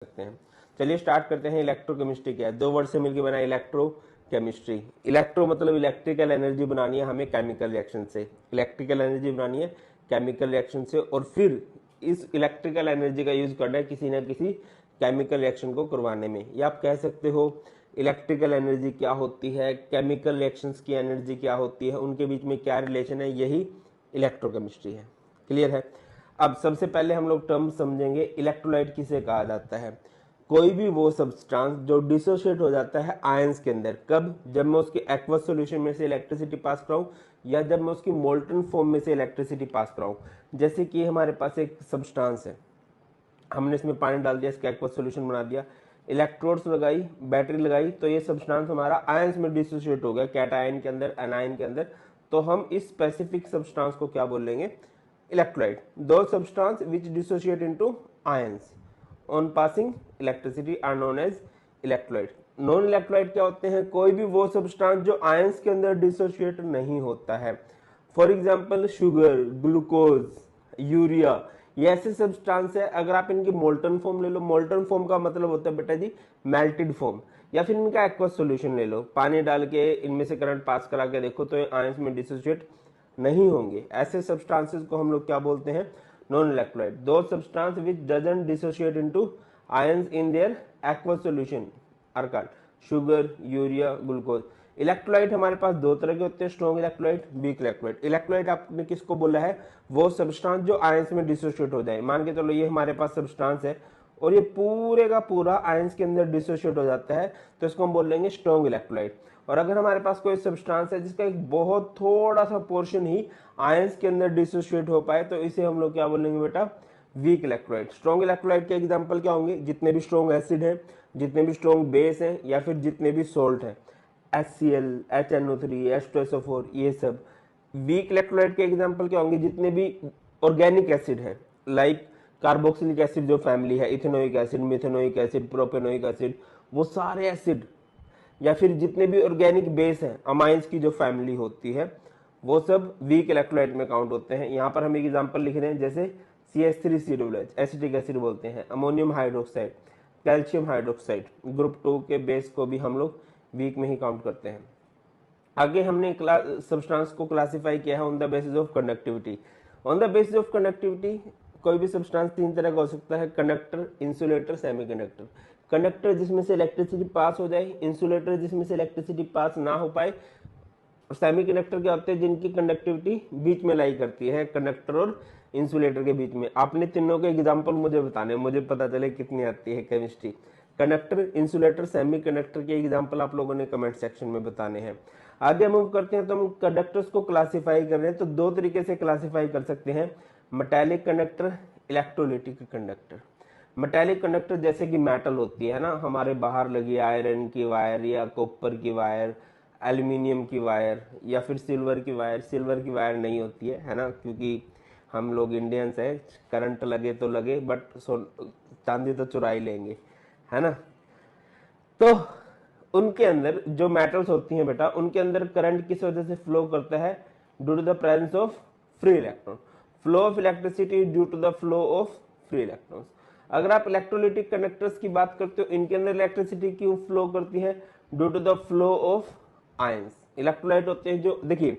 सकते हैं। चलिए स्टार्ट करते हैं। इलेक्ट्रोकेमिस्ट्री क्या है? दो वर्ड से मिलकर बना इलेक्ट्रोकेमिस्ट्री। इलेक्ट्रो मतलब इलेक्ट्रिकल एनर्जी बनानी है हमें केमिकल रिएक्शन से, इलेक्ट्रिकल एनर्जी बनानी है केमिकल रिएक्शन से, और फिर इस इलेक्ट्रिकल एनर्जी का यूज करना है किसी ना किसी केमिकल रिएक्शन को करवाने में। या आप कह सकते हो इलेक्ट्रिकल एनर्जी क्या होती है, केमिकल रिएक्शंस की एनर्जी क्या होती है, उनके बीच में क्या रिलेशन है, यही इलेक्ट्रोकेमिस्ट्री है। क्लियर है? अब सबसे पहले हम लोग टर्म समझेंगे इलेक्ट्रोलाइट किसे कहा जाता है। कोई भी वो सब्सटेंस जो डिसोशिएट हो जाता है आयंस के अंदर। कब? जब मैं उसके एक्वस सॉल्यूशन में से इलेक्ट्रिसिटी पास कराऊं, या जब मैं उसकी मोल्टन फॉर्म में से इलेक्ट्रिसिटी पास कराऊं। जैसे कि हमारे पास एक सब्सटेंस है, हमने इसमें पानी डाल दिया, इसका एक्वस सॉल्यूशन बना दिया, इलेक्ट्रोड्स लगाई, बैटरी लगाई, तो ये सब्सटेंस हमारा आयंस में डिसोशिएट हो गया, कैटायन के अंदर, एनायन के अंदर। तो हम इस स्पेसिफिक सब्सटेंस को क्या बोलेंगे? Electrolyte. Those substance which dissociate into ions on passing electricity are known as electrolyte. Non electrolyte क्या होते हैं? कोई भी वो सब्सटेंस जो आयंस के अंदर डिसोशिएट नहीं होता है। For example sugar, glucose, urea, ये ऐसे सब्सटेंस है, अगर आप इनकी मोल्टन फॉर्म ले लो, मोल्टन फॉर्म का मतलब होता है बेटा जी मेल्टेड फॉर्म, या फिर इनका एक्वस सॉल्यूशन ले लो, पानी डाल के इनमें से करंट पास करा के देखो तो ये आयंस में डिसोशिएट नहीं होंगे। ऐसे सब्सटेंसेस को हम लोग क्या बोलते हैं? Non electrolyte. Those substance which doesn't dissociate into ions in their aqueous solution are called sugar, urea, glucose. Electrolyte हमारे पास दो तरह के होते हैं, strong electrolyte, weak electrolyte. Electrolyte आपने किसको बोला है? वो सब्सटेंस जो आयंस में डिसोशिएट हो जाए। मान के चलो ये हमारे पास सब्सटेंस है और ये पूरे का पूरा आयंस के अंदर डिसोशिएट हो जाता है, तो इसको हम बोल लेंगे स्ट्रॉन्ग इलेक्ट्रोलाइट। और अगर हमारे पास कोई सब्सटेंस है जिसका एक बहुत थोड़ा सा पोर्शन ही आयंस के अंदर डिसोशिएट हो पाए, तो इसे हम लोग क्या बोलेंगे बेटा? Weak electrolyte. स्ट्रॉन्ग इलेक्ट्रोलाइट के एग्जांपल क्या होंगे? जितने भी स्ट्रॉन्ग एसिड हैं, जितने भी स्ट्रॉन्ग बेस हैं, या फिर जितने भी सोल्ट हैं, HCl, HNO3, H2SO4, ये सब। वीक इलेक्ट्रोलाइट के एग्जांपल क्या होंगे? जितने भी ऑर्गेनिक एसिड हैं, लाइक कार्बोक्सिलिक एसिड जो फैमिली है, ethanoic acid, methanoic acid, propanoic acid, वो सारे एसिड, या फिर जितने भी ऑर्गेनिक बेस हैं, अमाइंस की जो फैमिली होती है, वो सब वीक इलेक्ट्रोलाइट में काउंट होते हैं। यहाँ पर हम एक एग्जांपल लिख रहे हैं, जैसे CH3COOH एसिटिक एसिड बोलते हैं, ammonium hydroxide, calcium hydroxide, group 2 के बेस को भी हम लोग वीक में ही काउंट करते हैं। आगे हमने सब्सटेंस को क्लासिफाई किया है on the basis of conductivity. On the basis of conductivity कोई भी सब्सटेंस तीन तरह का हो सकता है: कंडक्टर, इंसुलेटर, सेमीकंडक्टर। कंडक्टर जिसमें से इलेक्ट्रिसिटी पास हो जाए, इंसुलेटर जिसमें से इलेक्ट्रिसिटी पास ना हो पाए, और सेमीकंडक्टर क्या होते हैं? जिनकी कंडक्टिविटी बीच में लाई करती है कंडक्टर और इंसुलेटर के बीच में। आपने तीनों के एग्जांपल मुझे बताने, मुझे पता चले कितनी आती है केमिस्ट्री। कंडक्टर, इंसुलेटर, सेमीकंडक्टर के एग्जांपल आप लोगों ने कमेंट सेक्शन में बताने हैं। आगे मूव करते हैं तो हम कंडक्टर्स को क्लासिफाई कर रहे हैं, तो दो तरीके से क्लासिफाई कर सकते हैं: metallic conductor, electrolytic conductor. Metallic conductor जैसे कि मेटल होती है ना, हमारे बाहर लगी आयरन की वायर या कॉपर की वायर, एल्यूमिनियम की वायर, या फिर सिल्वर की वायर। सिल्वर की वायर नहीं होती है ना, क्योंकि हम लोग इंडियंस हैं, करंट लगे तो लगे, बट चांदी तो चुरा ही लेंगे, है ना। तो उनके अंदर जो मेटल्स होती हैं बेटा, उनके अंदर करंट किस वजह से फ्लो करता है? Due to the presence of free electron. Flow of electricity due to the flow of free electrons. अगर आप इलेक्ट्रोलिटिक कंडक्टर्स की बात करते हो, इनके अंदर इलेक्ट्रिसिटी क्यों फ्लो करती है? Due to the flow of ions. Electrolyte होते हैं जो, देखिए,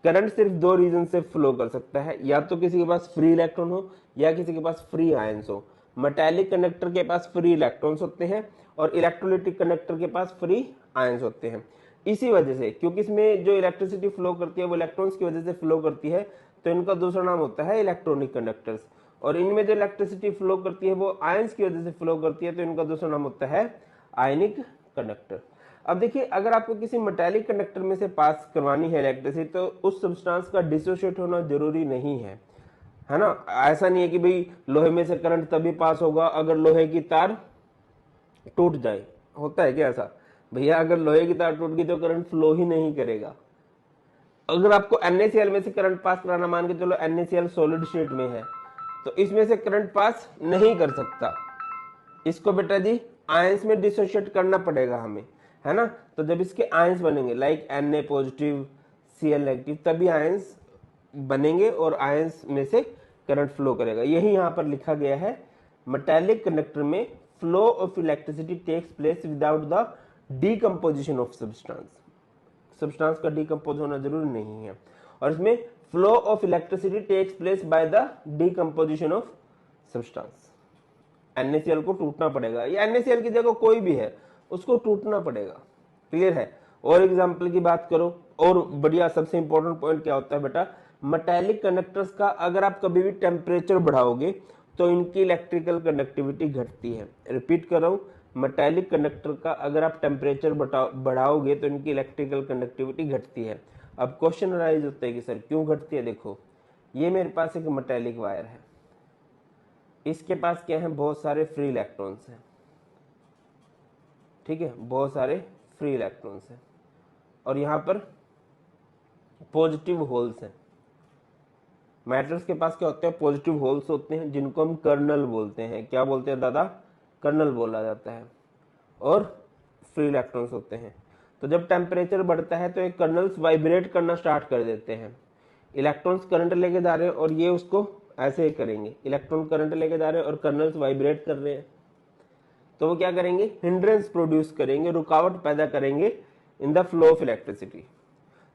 करंट सिर्फ दो रीजन से फ्लो कर सकता है, या तो किसी के पास फ्री इलेक्ट्रॉन हो या किसी के पास फ्री आयंस हो। मेटालिक कंडक्टर के पास फ्री इलेक्ट्रॉन्स होते हैं और इलेक्ट्रोलिटिक कंडक्टर के पास फ्री आयंस होते हैं। इसी वजह से, क्योंकि इसमें जो इलेक्ट्रिसिटी फ्लो करती है वो इलेक्ट्रॉन्स की वजह से फ्लो करती है, तो इनका दूसरा नाम होता है इलेक्ट्रॉनिक कंडक्टर्स। और इनमें जो इलेक्ट्रिसिटी फ्लो करती है वो आयंस की वजह से फ्लो करती है, तो इनका दूसरा नाम होता है आयनिक कंडक्टर। अब देखिए, अगर आपको किसी मेटालिक कंडक्टर में से पास करवानी है इलेक्ट्रिसिटी, तो उस सब्सटेंस का डिसोशिएट होना जरूरी नहीं है ना। ऐसा नहीं है कि भाई लोहे में से करंट तभी पास होगा अगर लोहे की तार टूट जाए। होता है क्या ऐसा? भैया अगर लोहे की तार टूट गई तो करंट फ्लो ही नहीं करेगा। अगर आपको NaCl में से करंट पास कराना, मान के चलो NaCl सॉलिड स्टेट में है, तो इसमें से करंट पास नहीं कर सकता। इसको बेटा जी आयंस में डिसोशिएट करना पड़ेगा हमें, है ना। तो जब इसके आयंस बनेंगे, like Na positive, Cl negative, तभी आयंस बनेंगे और आयंस में से करंट फ्लो करेगा। यही यहाँ पर लिखा गया है, मेटालिक कंडक्टर में flow of electricity takes place without the decomposition of substance का डीकम्पोज होना जरूरी नहीं है। और इसमें flow of electricity takes place by the decomposition of substance. NaCl को टूटना पड़ेगा, या NaCl की जगह कोई भी है उसको टूटना पड़ेगा। क्लियर है। और एग्जांपल की बात करो, और बढ़िया सबसे इंपॉर्टेंट पॉइंट क्या होता है बेटा, मेटालिक कंडक्टर्स का अगर आप कभी भी टेम्परेचर बढ़ाओगे तो इनकी इलेक्ट्रिकल कंडक्टिविटी घटती है। रिपीट कर रहा हूं, मेटालिक कंडक्टर का अगर आप टेम्परेचर बढ़ाओगे तो इनकी इलेक्ट्रिकल कंडक्टिविटी घटती है। अब क्वेश्चन राइज होता है कि सर क्यों घटती है। देखो, ये मेरे पास एक मेटालिक वायर है, इसके पास क्या है, बहुत सारे फ्री इलेक्ट्रॉन्स हैं। ठीक है, बहुत सारे फ्री इलेक्ट्रॉन्स हैं, और यहां पर पॉजिटिव होल्स हैं। मैटर्स के पास क्या होते हैं, पॉजिटिव होल्स होते हैं, जिनको हम कर्नल बोलते हैं। क्या बोलते हैं दादा, कर्नल बोला जाता है। और फ्री इलेक्ट्रॉन्स होते हैं। तो जब टेम्परेचर बढ़ता है तो ये कर्नल्स वाइब्रेट करना स्टार्ट कर देते हैं। इलेक्ट्रॉन्स करंट लेके जा रहे हैं और ये उसको ऐसे ही करेंगे। इलेक्ट्रॉन करंट लेके जा रहे हैं और कर्नल्स वाइब्रेट कर रहे हैं, तो वो क्या करेंगे, हिंड्रेंस प्रोड्यूस करेंगे, रुकावट पैदा करेंगे in the flow of electricity.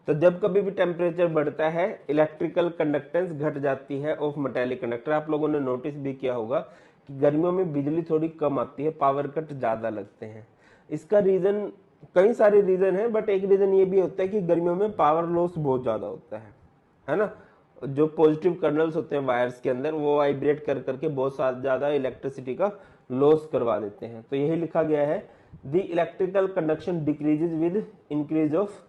तो जब कभी भी टेम्परेचर बढ़ता है इलेक्ट्रिकल कंडक्टेंस घट जाती है ऑफ मेटालिक कंडक्टर। आप लोगों ने नोटिस भी किया होगा कि गर्मियों में बिजली थोड़ी कम आती है, पावर कट ज्यादा लगते हैं। इसका रीजन, कई सारे रीजन है, बट एक रीजन ये भी होता है कि गर्मियों में पावर लॉस बहुत ज्यादा होता है ना। जो पॉजिटिव कर्नल्स होते हैं वायर्स के अंदर, वो वाइब्रेट कर करके बहुत ज्यादा इलेक्ट्रिसिटी का लॉस करवा देते हैं। तो यही लिखा गया है, the electrical conduction decreases with increase of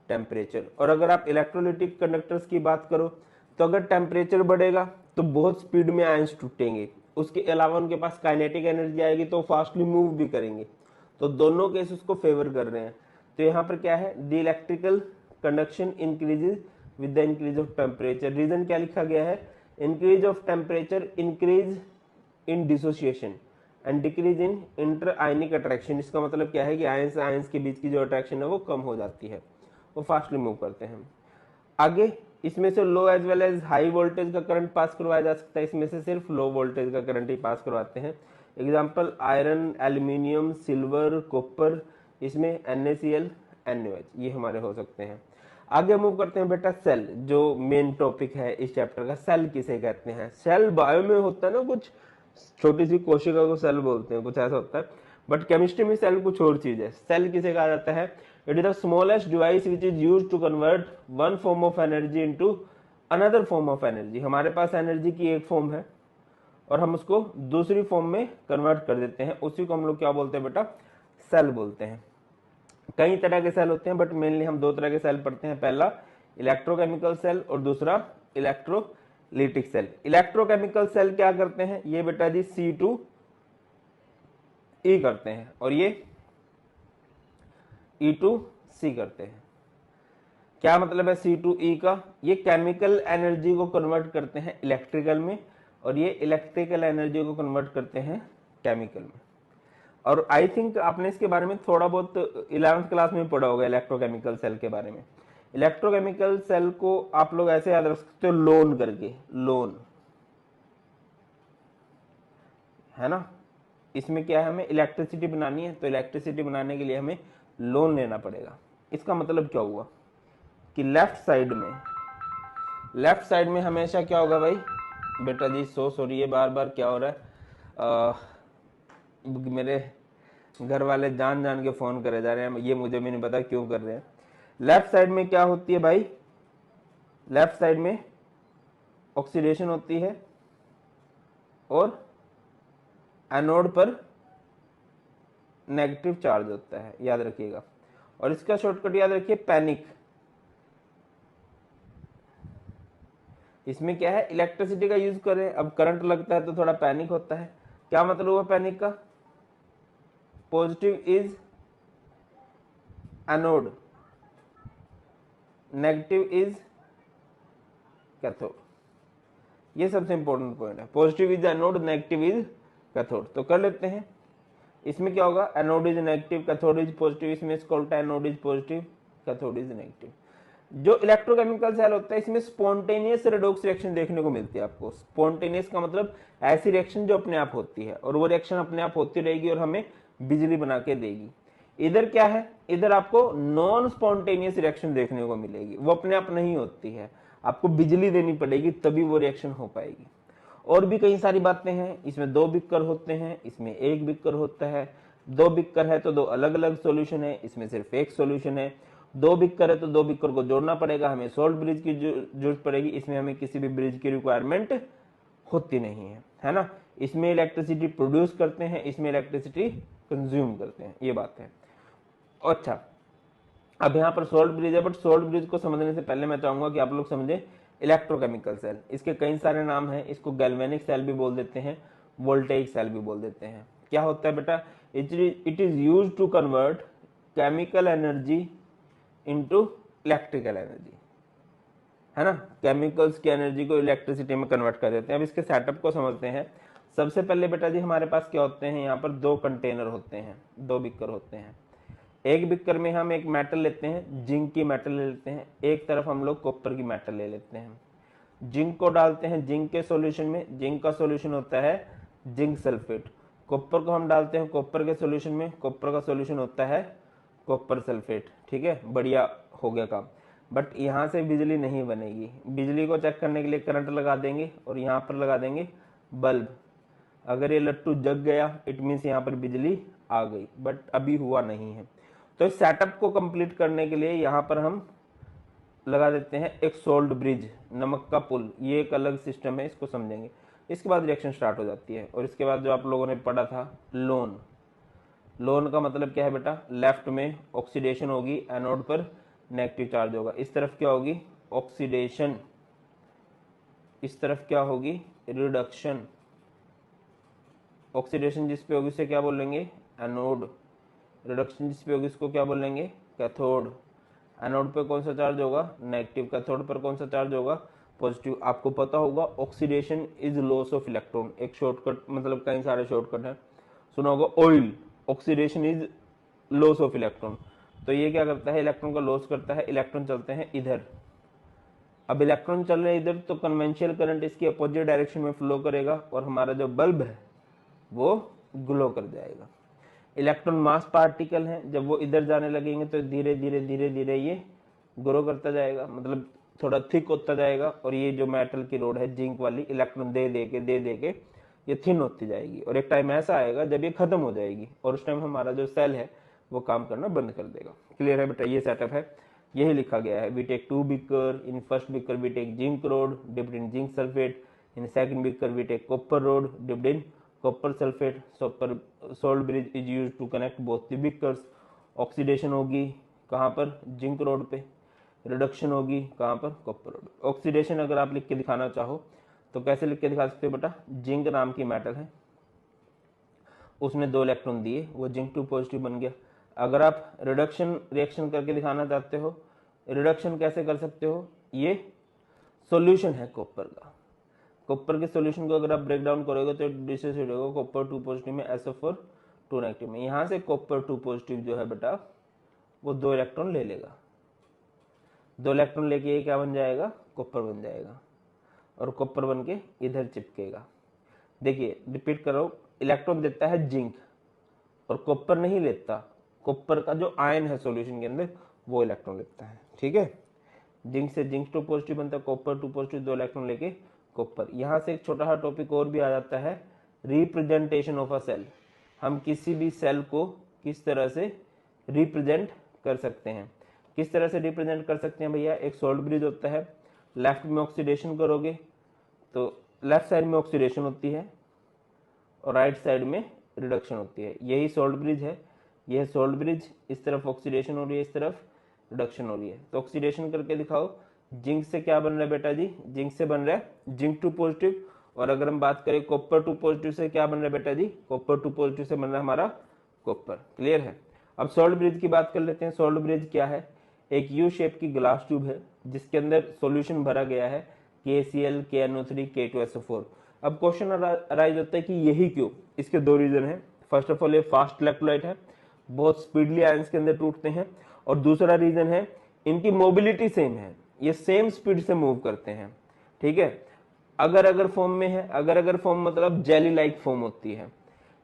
temperature. और अगर आप इलेक्ट्रोलिटिक कंडक्टर्स की बात करो तो अगर टेम्परेचर बढ़ेगा तो बहुत स्पीड में आयंस टूटेंगे, उसके अलावा उनके पास काइनेटिक एनर्जी आएगी तो फास्टली मूव भी करेंगे। तो दोनों केस उसको फेवर कर रहे हैं। तो यहाँ पर क्या है, the electrical conduction increases with the increase of temperature. Reason क्या लिखा गया है, increase of temperature increase in dissociation and decrease in interionic attraction. इसका मतलब क्या है कि आयंस आयंस के बीच की जो अट्रैक्शन है वो कम हो जाती है, वो फास्टली मूव करते हैं। आगे इसमें से low as well as high voltage का करंट पास करवाया जा सकता है, इसमें से सिर्फ लो वोल्टेज का करंट ही पास करवाते हैं। Example iron, aluminium, silver, copper, इसमें NaCl, NaOH, ये हमारे हो सकते हैं। आगे मूव करते हैं बेटा सेल, जो मेन टॉपिक है इस चैप्टर का। सेल किसे कहते हैं, सेल बायो में होता है ना, कुछ छोटी सी कोशिका को सेल बोलते हैं, कुछ ऐसा होता है, बट केमिस्ट्री में सेल कुछ और चीज है। सेल किसे कहा जाता है, it is the smallest device which is used to convert one form of energy into another form of energy. हमारे पास एनर्जी की एक फॉर्म है और हम उसको दूसरी फॉर्म में कन्वर्ट कर देते हैं, उसी को हम लोग क्या बोलते हैं बेटा, सेल बोलते हैं। कई तरह के सेल होते हैं, बट मेनली हम दो तरह के सेल पढ़ते हैं, पहला इलेक्ट्रोकेमिकल सेल और दूसरा इलेक्ट्रोलिटिक सेल। इलेक्ट्रोकेमिकल सेल क्या करते हैं, ये बेटा जी C2E करते हैं और ये E2C करते हैं। क्या मतलब है C2E का, ये केमिकल एनर्जी को कन्वर्ट करते हैं इलेक्ट्रिकल में और ये इलेक्ट्रिकल एनर्जी को कन्वर्ट करते हैं केमिकल में। और आई थिंक आपने इसके बारे में थोड़ा बहुत 11th क्लास में पढ़ा होगा इलेक्ट्रोकेमिकल सेल के बारे में। इलेक्ट्रोकेमिकल सेल को आप लोग ऐसे याद रख सकते हो, लोन करके, लोन है ना। इसमें क्या है, हमें इलेक्ट्रिसिटी बनानी है, तो इलेक्ट्रिसिटी बनाने के लिए हमें लोन लेना पड़ेगा। इसका मतलब क्या हुआ कि लेफ्ट साइड में हमेशा क्या होगा भाई बेटा जी, सॉरी ये बार बार क्या हो रहा है, मेरे घर वाले जान जान के फोन करे जा रहे हैं, ये मुझे भी नहीं पता क्यों कर रहे हैं। लेफ्ट साइड में क्या होती है भाई, लेफ्ट साइड में ऑक्सीडेशन होती है और एनोड पर नेगेटिव चार्ज होता है, याद रखिएगा। और इसका शॉर्टकट याद रखिए, पैनिक। इसमें क्या है, इलेक्ट्रिसिटी का यूज करें, अब करंट लगता है तो थोड़ा पैनिक होता है। क्या मतलब हुआ पैनिक का, positive is anode, negative is cathode. ये सबसे इंपॉर्टेंट पॉइंट है, positive is anode, negative is cathode. तो कर लेते हैं, इसमें क्या होगा, anode is negative, cathode is positive, इसमें इसका उल्टा, anode is positive, cathode is negative. जो इलेक्ट्रोकेमिकल सेल होता है इसमें स्पॉन्टेनियस रेडॉक्स रिएक्शन देखने को मिलती है आपको। स्पॉन्टेनियस का मतलब ऐसी रिएक्शन जो अपने आप होती है, और वो रिएक्शन अपने आप होती रहेगी और हमें बिजली बना के देगी। इधर क्या है, इधर आपको नॉन स्पॉन्टेनियस रिएक्शन देखने को मिलेगी, वो अपने आप नहीं होती है, आपको बिजली देनी पड़ेगी तभी वो रिएक्शन हो पाएगी। और भी कई सारी बातें हैं, इसमें 2 बिक्कर होते हैं, इसमें 1 बिक्कर होता है। 2 बिक्कर है तो 2 अलग अलग सॉल्यूशन है, इसमें सिर्फ एक सॉल्यूशन है। 2 बिक्कर है तो 2 बिक्कर को जोड़ना पड़ेगा, हमें सॉल्ट ब्रिज की जरूरत पड़ेगी। इसमें हमें किसी भी ब्रिज की रिक्वायरमेंट होती नहीं है ना। इसमें इलेक्ट्रिसिटी प्रोड्यूस करते हैं, इसमें इलेक्ट्रिसिटी कंज्यूम करते हैं, ये बात है। अच्छा, अब यहाँ पर सॉल्ट ब्रिज है, बट सॉल्ट ब्रिज को समझने से पहले मैं चाहूंगा कि आप लोग समझे इलेक्ट्रोकेमिकल सेल। इसके कई सारे नाम हैं, इसको गैल्वेनिक सेल भी बोल देते हैं, वोल्टेइक सेल भी बोल देते हैं। क्या होता है बेटा, it is used to convert chemical energy into electrical energy, है ना। केमिकल्स की एनर्जी को इलेक्ट्रिसिटी में कन्वर्ट कर देते हैं। अब इसके सेटअप को समझते हैं। सबसे पहले बेटा जी हमारे पास क्या होते हैं, यहाँ पर 2 कंटेनर होते हैं, 2 बिक्कर होते हैं। एक बिक्कर में हम एक मेटल लेते हैं, जिंक की मेटल ले लेते हैं, एक तरफ हम लोग कॉपर की मेटल ले लेते हैं। जिंक को डालते हैं जिंक के सॉल्यूशन में, जिंक का सॉल्यूशन होता है जिंक सल्फेट। कॉपर को हम डालते हैं कॉपर के सॉल्यूशन में, कॉपर का सॉल्यूशन होता है कॉपर सल्फेट। ठीक है, बढ़िया हो गया काम। बट यहाँ से बिजली नहीं बनेगी। बिजली को चेक करने के लिए करंट लगा देंगे और यहाँ पर लगा देंगे बल्ब। अगर ये लट्टू जग गया इट मीन्स यहाँ पर बिजली आ गई, बट अभी हुआ नहीं है। तो इस सेटअप को कंप्लीट करने के लिए यहाँ पर हम लगा देते हैं एक सोल्ट ब्रिज, नमक का पुल। ये एक अलग सिस्टम है, इसको समझेंगे। इसके बाद रिएक्शन स्टार्ट हो जाती है। और इसके बाद जो आप लोगों ने पढ़ा था लोन, लोन का मतलब क्या है बेटा, लेफ्ट में ऑक्सीडेशन होगी, एनोड पर नेगेटिव चार्ज होगा। इस तरफ क्या होगी, ऑक्सीडेशन, इस तरफ क्या होगी, रिडक्शन। ऑक्सीडेशन जिस पे होगी उसे क्या बोलेंगे, एनोड। रिडक्शन जिस पे होगी उसको क्या बोलेंगे, कैथोड। एनोड पे कौन सा चार्ज होगा, नेगेटिव। कैथोड पर कौन सा चार्ज होगा, पॉजिटिव। आपको पता होगा oxidation is loss of electron, एक शॉर्टकट, मतलब कई सारे शॉर्टकट है, सुना होगा oil, oxidation is loss of electron. तो ये क्या करता है, इलेक्ट्रॉन का लॉस करता है, इलेक्ट्रॉन चलते हैं इधर। अब इलेक्ट्रॉन चल रहे हैं इधर तो कन्वेंशियल करंट इसकी अपोजिट डायरेक्शन में फ्लो करेगा और हमारा जो बल्ब है वो ग्लो कर जाएगा। इलेक्ट्रॉन मास पार्टिकल है, जब वो इधर जाने लगेंगे तो धीरे धीरे धीरे धीरे ये ग्रो करता जाएगा, मतलब थोड़ा थिक होता जाएगा। और ये जो मेटल की रोड है जिंक वाली, इलेक्ट्रॉन दे दे के ये थिन होती जाएगी और एक टाइम ऐसा आएगा जब ये खत्म हो जाएगी और उस टाइम हमारा जो सेल है वो काम करना बंद कर देगा। क्लियर है बेटा, ये सेटअप है, यही लिखा गया है। We take 2 beaker, in first beaker we take zinc rod dipped in zinc sulphate, in second beaker we take copper rod dipped in copper sulphate. Salt bridge is used to connect both the beakers. Oxidation होगी कहाँ पर, zinc road पे। Reduction होगी कहाँ पर, copper road. Oxidation अगर आप लिख के दिखाना चाहो तो कैसे लिख के दिखा सकते हो बेटा, जिंक नाम की मेटल है, उसने 2 इलेक्ट्रॉन दिए, वो जिंक 2 पॉजिटिव बन गया। अगर आप रिडक्शन रिएक्शन करके दिखाना चाहते हो, रिडक्शन कैसे कर सकते हो, ये सॉल्यूशन है कॉपर का। कॉपर के सॉल्यूशन को अगर आप ब्रेक डाउन करोगे तो डिसोसिएट होगा कॉपर 2 पॉजिटिव में, SO4 2 नेगेटिव में। यहाँ से कॉपर 2 पॉजिटिव जो है बेटा वो 2 इलेक्ट्रॉन ले लेगा, 2 इलेक्ट्रॉन लेके ये क्या बन जाएगा, कॉपर बन जाएगा और कॉपर बन के इधर चिपकेगा। देखिए रिपीट करो, इलेक्ट्रॉन देता है जिंक और कॉपर नहीं लेता, कॉपर का जो आयन है सॉल्यूशन के अंदर वो इलेक्ट्रॉन लेता है। ठीक है, जिंक से जिंक 2 पॉजिटिव बनता है, कॉपर 2 पॉजिटिव, 2 इलेक्ट्रॉन लेके कॉपर। यहाँ से एक छोटा सा टॉपिक और भी आ जाता है, रिप्रेजेंटेशन ऑफ अ सेल। हम किसी भी सेल को किस तरह से रिप्रेजेंट कर सकते हैं। किस तरह से रिप्रेजेंट कर सकते हैं भैया, एक सोल्ट ब्रिज होता है, लेफ्ट में ऑक्सीडेशन करोगे तो लेफ्ट साइड में ऑक्सीडेशन होती है और राइट साइड में रिडक्शन होती है, यही सोल्ट ब्रिज है। यह सोल्ट ब्रिज, इस तरफ ऑक्सीडेशन हो रही है, इस तरफ रिडक्शन हो रही है। तो ऑक्सीडेशन करके दिखाओ, जिंक से क्या बन रहा है बेटा जी, जिंक से बन रहा है जिंक 2 पॉजिटिव। और अगर हम बात करें कॉपर 2 पॉजिटिव से क्या बन रहा है बेटा जी, कॉपर 2 पॉजिटिव से बन रहा है हमारा कॉपर। क्लियर है। अब सोल्ट ब्रिज की बात कर लेते हैं। सोल्ट ब्रिज क्या है, एक यू शेप की ग्लास ट्यूब है जिसके अंदर सॉल्यूशन भरा गया है KCl, KNO3, K2SO4। अब क्वेश्चन अराइज होता है कि यही क्यों, इसके 2 रीजन है। फर्स्ट ऑफ ऑल ये फास्ट इलेक्ट्रोलाइट है, बहुत स्पीडली आयंस के अंदर टूटते हैं। और दूसरा रीजन है इनकी मोबिलिटी सेम है, ये सेम स्पीड से मूव करते हैं, ठीक है। अगर अगर फॉर्म में है, अगर अगर फॉर्म मतलब जेली लाइक फॉर्म होती है।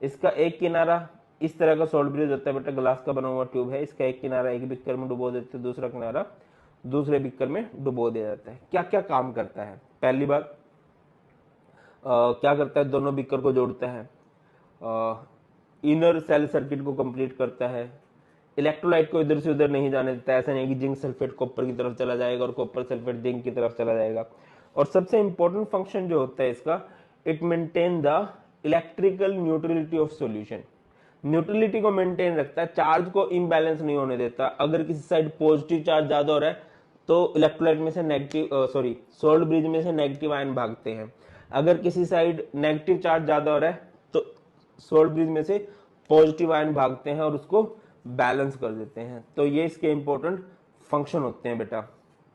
इसका एक किनारा इस तरह का सॉल्ट ब्रिज होता है बेटा, ग्लास का बना हुआ ट्यूब है, इसका एक किनारा एक बिक्कर में डुबो देते हैं, दूसरा किनारा दूसरे बिक्कर में डुबो दिया जाता है। क्या क्या काम करता है? पहली बात क्या करता है, दोनों बिक्कर को जोड़ता है, इनर सेल सर्किट को कंप्लीट करता है, इलेक्ट्रोलाइट को इधर से उधर नहीं जाने देता है। ऐसा नहीं कि जिंक सल्फेट कॉपर की तरफ चला जाएगा और कॉपर सल्फेट जिंक की तरफ चला जाएगा। और सबसे इंपॉर्टेंट फंक्शन जो होता है इसका, it maintain the electrical neutrality of solution. Neutrality को मेंटेन रखता है, चार्ज को इम्बैलेंस नहीं होने देता। अगर किसी साइड पॉजिटिव चार्ज ज्यादा हो रहा है तो इलेक्ट्रोलाइट में से नेगेटिव सोल्ट ब्रिज में से नेगेटिव आयन भागते हैं। अगर किसी साइड नेगेटिव चार्ज ज्यादा हो रहा है तो सोल्ट ब्रिज में से पॉजिटिव आयन भागते हैं और उसको बैलेंस कर देते हैं। तो ये इसके इंपॉर्टेंट फंक्शन होते हैं बेटा।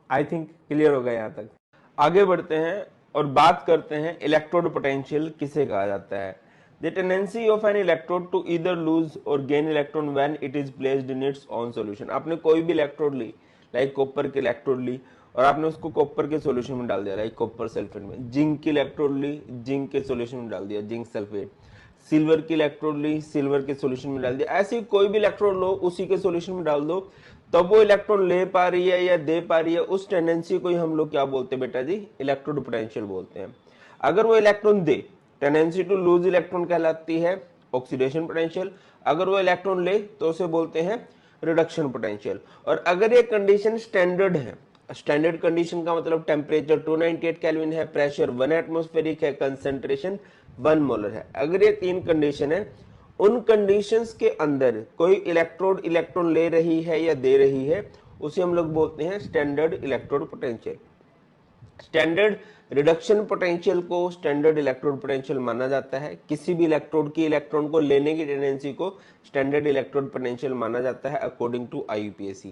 आई थिंक क्लियर हो गया यहाँ तक। आगे बढ़ते हैं और बात करते हैं इलेक्ट्रोड पोटेंशियल किसे कहा जाता है। The tendency of an electrode to either lose or gain electron when it is placed in its own solution. आपने कोई भी इलेक्ट्रोड ली, लाइक कॉपर की इलेक्ट्रोड ली और आपने उसको कॉपर के सॉल्यूशन में डाल दिया, लाइक कॉपर सल्फेट में। जिंक की इलेक्ट्रोड ली, जिंक के सॉल्यूशन में डाल दिया, जिंक सल्फेट। सिल्वर की इलेक्ट्रोड ली, सिल्वर के सॉल्यूशन में डाल दिया। ऐसी कोई भी इलेक्ट्रोड लो, उसी के सॉल्यूशन में डाल दो, तब वो इलेक्ट्रॉन ले पा रही है या दे पा रही है, उस टेंडेंसी को ही हम लोग क्या बोलते हैं बेटा जी, इलेक्ट्रोड पोटेंशियल बोलते हैं। अगर वो इलेक्ट्रॉन दे, टेंडेंसी टू लूज इलेक्ट्रॉन कहलाती है ऑक्सीडेशन पोटेंशियल। अगर वो इलेक्ट्रॉन ले तो उसे बोलते हैं रिडक्शन पोटेंशियल। और अगर ये कंडीशन स्टैंडर्ड है, स्टैंडर्ड कंडीशन का मतलब टेम्परेचर 298 केल्विन है, प्रेशर 1 एटमॉस्फेरिक है, कंसंट्रेशन 1 मोलर है, अगर ये तीन कंडीशन है, उन कंडीशंस के अंदर कोई इलेक्ट्रोड इलेक्ट्रॉन ले रही है या दे रही है, उसे हम लोग बोलते हैं standard electrode potential. Standard reduction potential को स्टैंडर्ड इलेक्ट्रोड पोटेंशियल माना जाता है। किसी भी इलेक्ट्रोड की इलेक्ट्रॉन को लेने की टेंडेंसी को स्टैंडर्ड इलेक्ट्रोड पोटेंशियल माना जाता है अकॉर्डिंग टू IUPAC।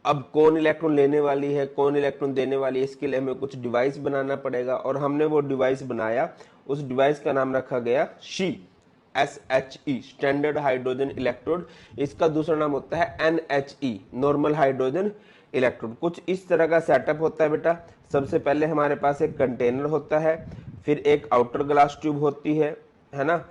अब कौन इलेक्ट्रॉन लेने वाली है, कौन इलेक्ट्रॉन देने वाली है, इसके लिए हमें कुछ डिवाइस बनाना पड़ेगा और हमने वो डिवाइस बनाया। उस डिवाइस का नाम रखा गया SHE, स्टैंडर्ड हाइड्रोजन इलेक्ट्रोड। इसका दूसरा नाम होता है NHE, नॉर्मल हाइड्रोजन इलेक्ट्रोड। कुछ इस तरह का सेटअप होता है बेटा। सबसे पहले हमारे पास एक कंटेनर होता है, फिर एक आउटर ग्लास ट्यूब होती है ना,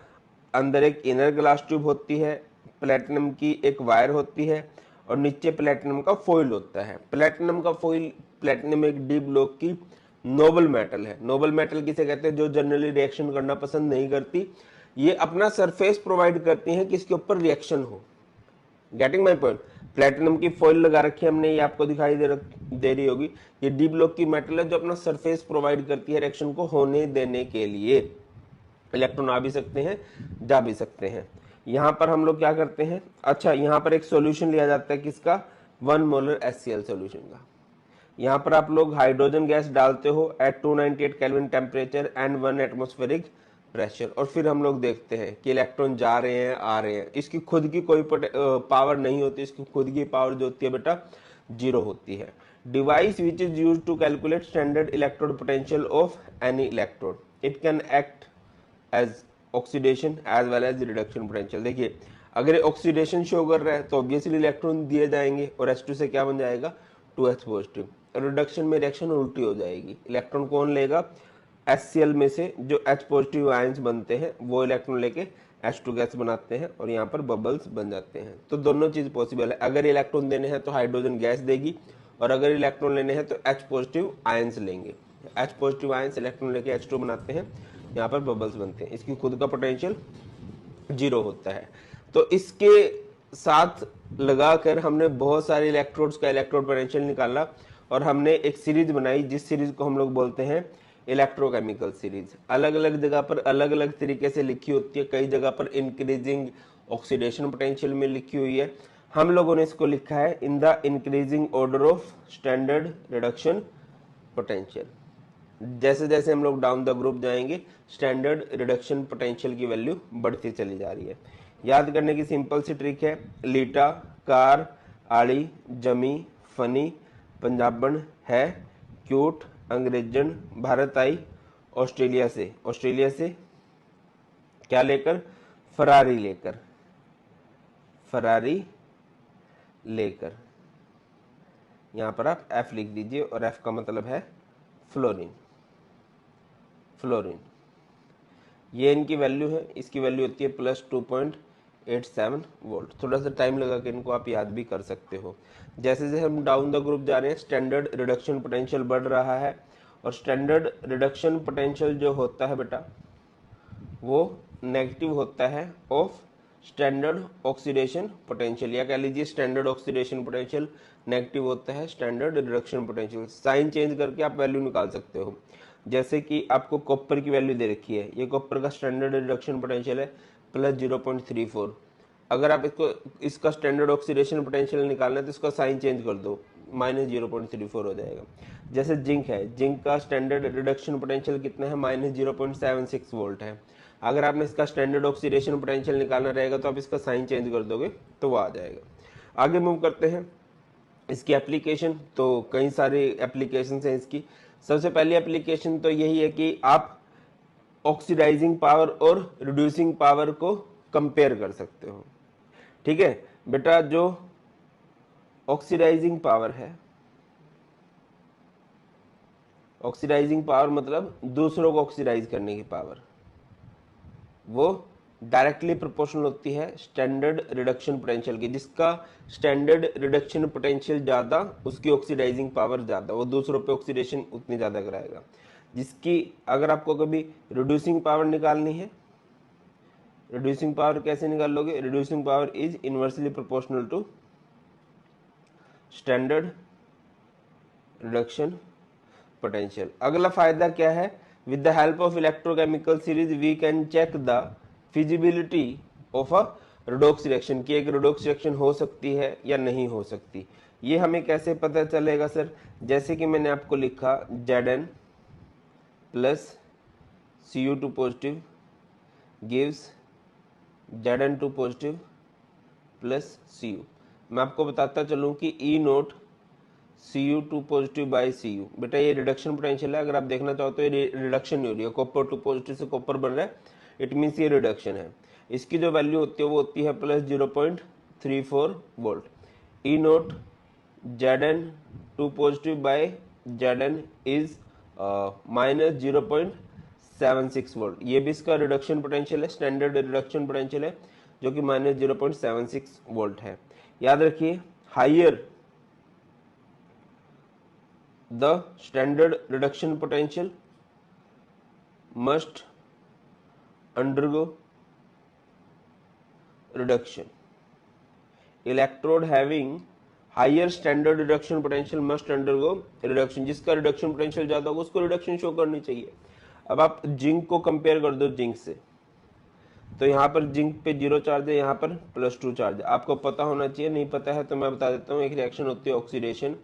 अंदर एक इनर ग्लास ट्यूब होती है, प्लेटिनम की एक वायर होती है और नीचे प्लेटिनम का फॉइल होता है। प्लेटिनम का फॉइल, प्लेटिनम एक डी ब्लॉक की नोबल मेटल है। नोबल मेटल किसे कहते हैं? जो जनरली रिएक्शन करना पसंद नहीं करती। ये अपना सरफेस प्रोवाइड करती है कि इसके ऊपर रिएक्शन हो। Getting my point? प्लेटिनम की फॉइल लगा रखी है हमने, ये आपको दिखाई दे रही होगी। ये डी ब्लॉक की मेटल है जो अपना सरफेस प्रोवाइड करती है रिएक्शन को होने देने के लिए। इलेक्ट्रॉन आ भी सकते हैं, जा भी सकते हैं। यहां पर हम लोग क्या करते हैं, अच्छा यहां पर एक सॉल्यूशन लिया जाता है किसका, 1 मोलर HCl सॉल्यूशन का। यहां पर आप लोग हाइड्रोजन गैस डालते हो at 298 kelvin temperature and 1 atmospheric pressure, और फिर हम लोग देखते हैं कि इलेक्ट्रॉन जा रहे हैं, आ रहे हैं। इसकी खुद की कोई पावर नहीं होती, इसकी खुद की पावर जो होती है बेटा 0 होती है। Device which is used to calculate standard electrode potential of any electrode, it can act as oxidation as well as reduction potential. देखिए अगर ऑक्सीडेशन शो कर रहा है तो ऑब्वियसली इलेक्ट्रॉन दिए जाएंगे और H2 से क्या बन जाएगा, 2H पॉजिटिव। रिडक्शन में रिएक्शन उल्टी हो जाएगी, इलेक्ट्रॉन कौन लेगा, HCl में से जो H पॉजिटिव आयंस बनते हैं वो इलेक्ट्रॉन लेके H2 गैस बनाते हैं और यहाँ पर बबल्स बन जाते हैं। तो दोनों चीज पॉसिबल है। अगर इलेक्ट्रॉन देने हैं तो हाइड्रोजन गैस देगी और अगर इलेक्ट्रॉन लेने हैं तो H पॉजिटिव आयंस लेंगे। H पॉजिटिव आयंस इलेक्ट्रॉन लेके H2 बनाते हैं, यहाँ पर बबल्स बनते हैं। इसकी खुद का पोटेंशियल 0 होता है। तो इसके साथ लगाकर हमने बहुत सारे इलेक्ट्रोड्स का इलेक्ट्रोड पोटेंशियल निकाला और हमने एक सीरीज बनाई जिस सीरीज को हम लोग बोलते हैं इलेक्ट्रोकेमिकल सीरीज। अलग अलग जगह पर अलग अलग तरीके से लिखी होती है, कई जगह पर इंक्रीजिंग ऑक्सीडेशन पोटेंशियल में लिखी हुई है। हम लोगों ने इसको लिखा है in the increasing order of standard reduction potential. जैसे जैसे हम लोग डाउन द ग्रुप जाएंगे स्टैंडर्ड रिडक्शन पोटेंशियल की वैल्यू बढ़ती चली जा रही है। याद करने की सिंपल सी ट्रिक है, लीटा, कार, आड़ी, जमी, फनी, पंजाबन, है, क्यूट, अंग्रेजन, भारत आई, ऑस्ट्रेलिया से क्या लेकर, फरारी लेकर यहाँ पर आप F लिख दीजिए और F का मतलब है फ्लोरीन। फ्लोरीन ये इनकी वैल्यू है, इसकी वैल्यू होती है +2.87 वोल्ट। थोड़ा सा टाइम लगा के इनको आप याद भी कर सकते हो। जैसे जैसे हम डाउन द ग्रुप जा रहे हैं स्टैंडर्ड रिडक्शन पोटेंशियल बढ़ रहा है, और स्टैंडर्ड रिडक्शन पोटेंशियल जो होता है बेटा वो नेगेटिव होता है ऑफ स्टैंडर्ड ऑक्सीडेशन पोटेंशियल, या कह लीजिए स्टैंडर्ड ऑक्सीडेशन पोटेंशियल नेगेटिव होता है standard reduction potential. Sign change करके आप वैल्यू निकाल सकते हो। जैसे कि आपको कॉपर की वैल्यू दे रखी है, ये कॉपर का स्टैंडर्ड रिडक्शन पोटेंशियल है +0.34। अगर आप इसका स्टैंडर्ड ऑक्सीडेशन पोटेंशियल निकालना है तो इसका साइन चेंज कर दो, -0.34 हो जाएगा। जैसे जिंक है, जिंक का स्टैंडर्ड रिडक्शन पोटेंशियल कितना है, -0.76 वोल्ट है। अगर आपने इसका स्टैंडर्ड ऑक्सीडेशन पोटेंशियल निकालना रहेगा तो आप इसका साइन चेंज कर दोगे तो वो आ जाएगा। आगे मूव करते हैं इसकी एप्लीकेशन। तो कई सारे एप्लीकेशन हैं इसकी। सबसे पहली एप्लीकेशन तो यही है कि आप ऑक्सीडाइजिंग पावर और रिड्यूसिंग पावर को कंपेयर कर सकते हो। ठीक है बेटा, जो ऑक्सीडाइजिंग पावर है, ऑक्सीडाइजिंग पावर मतलब दूसरों को ऑक्सीडाइज करने की पावर, वो डायरेक्टली प्रोपोर्शनल होती है स्टैंडर्ड रिडक्शन पोटेंशियल की। जिसका स्टैंडर्ड रिडक्शन पोटेंशियल ज्यादा उसकी ऑक्सीडाइजिंग पावर ज्यादा, वो दूसरों पे ऑक्सीडेशन उतनी ज्यादा कराएगा। जिसकी अगर आपको कभी रिड्यूसिंग पावर निकालनी है, रिड्यूसिंग पावर कैसे निकाल लोगे, reducing power is inversely proportional to standard reduction potential. अगला फायदा क्या है, with the help of electrochemical series we can check the feasibility of a redox reaction, की एक रिडॉक्स रिएक्शन हो सकती है या नहीं हो सकती। ये हमें कैसे पता चलेगा सर, जैसे कि मैंने आपको लिखा Zn plus Cu2 positive gives Zn2 positive plus Cu। मैं आपको बताता चलूं कि E0 Cu2 positive by Cu, बेटा ये रिडक्शन पोटेंशियल है। अगर आप देखना चाहो तो ये रिडक्शन नहीं हो रही है, कॉपर 2 पॉजिटिव से कॉपर बन रहा है, इट मीन्स ये रिडक्शन है। इसकी जो वैल्यू होती है वो होती है +0.34 volt. E0 Zn2 positive by Zn is -0.76 volt. ये भी इसका रिडक्शन पोटेंशियल है, स्टैंडर्ड रिडक्शन पोटेंशियल है, जो कि -0.76 वोल्ट है। याद रखिए, higher the standard reduction potential must undergo reduction. Electrode having higher standard reduction potential must undergo reduction। जिसका रिडक्शन पोटेंशियल ज्यादा होगा उसको रिडक्शन शो करनी चाहिए। अब आप जिंक को कंपेयर कर दो जिंक से, तो यहाँ पर जिंक पे 0 चार्ज है, यहाँ पर +2 चार्ज है। आपको पता होना चाहिए, नहीं पता है तो मैं बता देता हूँ। एक रिएक्शन होती है ऑक्सीडेशन,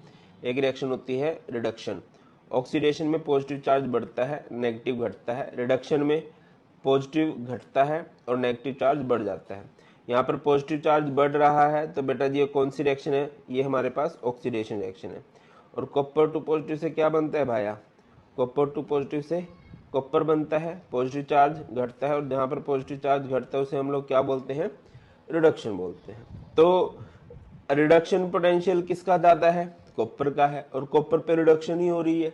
एक रिएक्शन होती है रिडक्शन। ऑक्सीडेशन में पॉजिटिव चार्ज बढ़ता है, नेगेटिव घटता है। रिडक्शन में पॉजिटिव घटता है और नेगेटिव चार्ज बढ़ जाता है। यहाँ पर पॉजिटिव चार्ज बढ़ रहा है तो बेटा जी ये कौन सी रिएक्शन है, ये हमारे पास ऑक्सीडेशन रिएक्शन है। और कॉपर 2 पॉजिटिव से क्या बनता है भाया, कॉपर 2 पॉजिटिव से कॉपर बनता है, पॉजिटिव चार्ज घटता है, और जहाँ पर पॉजिटिव चार्ज घटता है उसे हम लोग क्या बोलते हैं, रिडक्शन बोलते हैं। तो रिडक्शन पोटेंशियल किसका ज्यादा है, कॉपर का है, और कॉपर पे रिडक्शन ही हो रही है,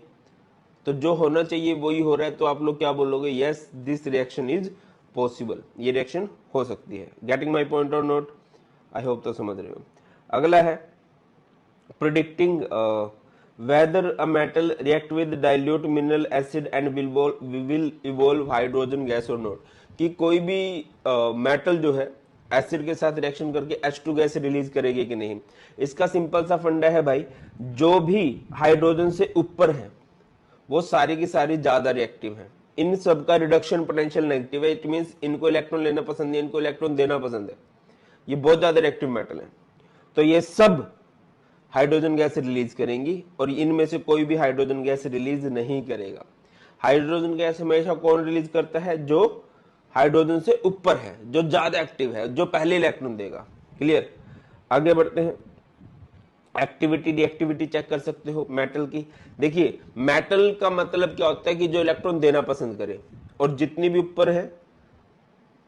तो जो होना चाहिए वही हो रहा है। तो आप लोग क्या बोलोगे, yes this reaction is possible, ये रिएक्शन हो सकती है। गेटिंग माई पॉइंट और नोट, आई होप तो समझ रहे हो। अगला है predicting whether a metal react with dilute mineral acid and will evolve hydrogen gas or not, कि कोई भी मेटल जो है एसिड के साथ रिएक्शन करके H2 गैस रिलीज करेगी कि नहीं। इसका सिंपल सा फंडा है भाई, जो भी हाइड्रोजन से ऊपर है वो सारी की सारी ज्यादा रिएक्टिव है। इन सब का रिडक्शन पोटेंशियल नेगेटिव है, इट मींस इनको इलेक्ट्रॉन लेना पसंद है, इनको इलेक्ट्रॉन देना पसंद है। ये बहुत ज्यादा रिएक्टिव मेटल है, तो ये सब हाइड्रोजन गैस रिलीज करेंगी, और इनमें से कोई भी हाइड्रोजन गैस रिलीज नहीं करेगा। हाइड्रोजन गैस हमेशा कौन रिलीज करता है, जो हाइड्रोजन से ऊपर है, जो ज्यादा एक्टिव है, जो पहले इलेक्ट्रॉन देगा। क्लियर, आगे बढ़ते हैं। एक्टिविटी रिएक्टिविटी चेक कर सकते हो मेटल की। देखिए मेटल का मतलब क्या होता है कि जो इलेक्ट्रॉन देना पसंद करे, और जितनी भी ऊपर है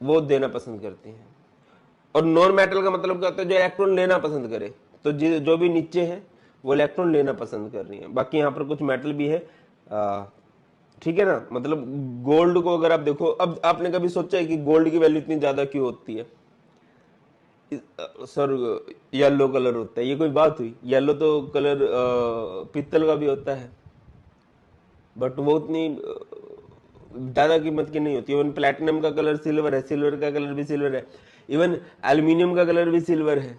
वो देना पसंद करती है। और नॉन मेटल का मतलब क्या होता है, जो इलेक्ट्रॉन लेना पसंद करे, तो जो भी नीचे है वो इलेक्ट्रॉन लेना पसंद कर रही है। बाकी यहाँ पर कुछ मेटल भी है, ठीक है ना, मतलब गोल्ड को अगर आप देखो, अब आपने कभी सोचा है कि गोल्ड की वैल्यू इतनी ज्यादा क्यों होती है? सर येलो कलर होता है, ये कोई बात हुई? येलो तो कलर पित्तल का भी होता है, बट वो उतनी ज्यादा कीमत की नहीं होती। इवन प्लैटिनम का कलर सिल्वर है, सिल्वर का कलर भी सिल्वर है, इवन एल्यूमिनियम का कलर भी सिल्वर है।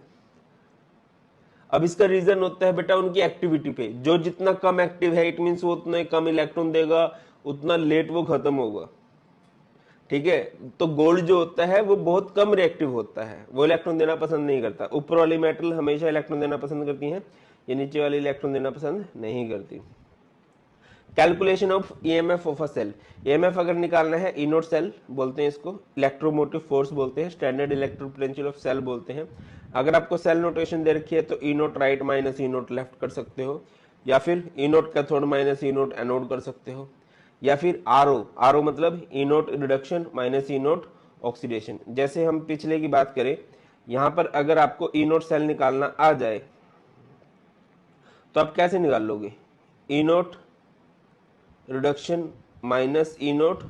अब इसका रीजन होता है बेटा उनकी एक्टिविटी पे, जो जितना कम एक्टिव है इट मीन्स वो उतना ही कम इलेक्ट्रॉन देगा, उतना लेट वो खत्म होगा, ठीक है। तो गोल्ड जो होता है वो बहुत कम रिएक्टिव होता है, वो इलेक्ट्रॉन देना पसंद नहीं करता। ऊपर वाली मेटल हमेशा इलेक्ट्रॉन देना पसंद करती हैं, ये नीचे वाली इलेक्ट्रॉन देना पसंद नहीं करती। Calculation of EMF of a cell, EMF अगर निकालना है, ई नोट सेल बोलते हैं इसको, इलेक्ट्रोमोटिव फोर्स बोलते हैं, standard electric potential of cell बोलते हैं। अगर आपको सेल नोटेशन दे रखी है तो ई नोट राइट माइनस ई नोट लेफ्ट कर सकते हो, या फिर ई नोट कैथोड माइनस ई नोट एनोड कर सकते हो, या फिर आरओ, आरओ मतलब ई नोट रिडक्शन माइनस ई नोट ऑक्सीडेशन। जैसे हम पिछले की बात करें, यहां पर अगर आपको ई नोट सेल निकालना आ जाए तो आप कैसे निकाल लोगे? ई नोट रिडक्शन माइनस ई नोट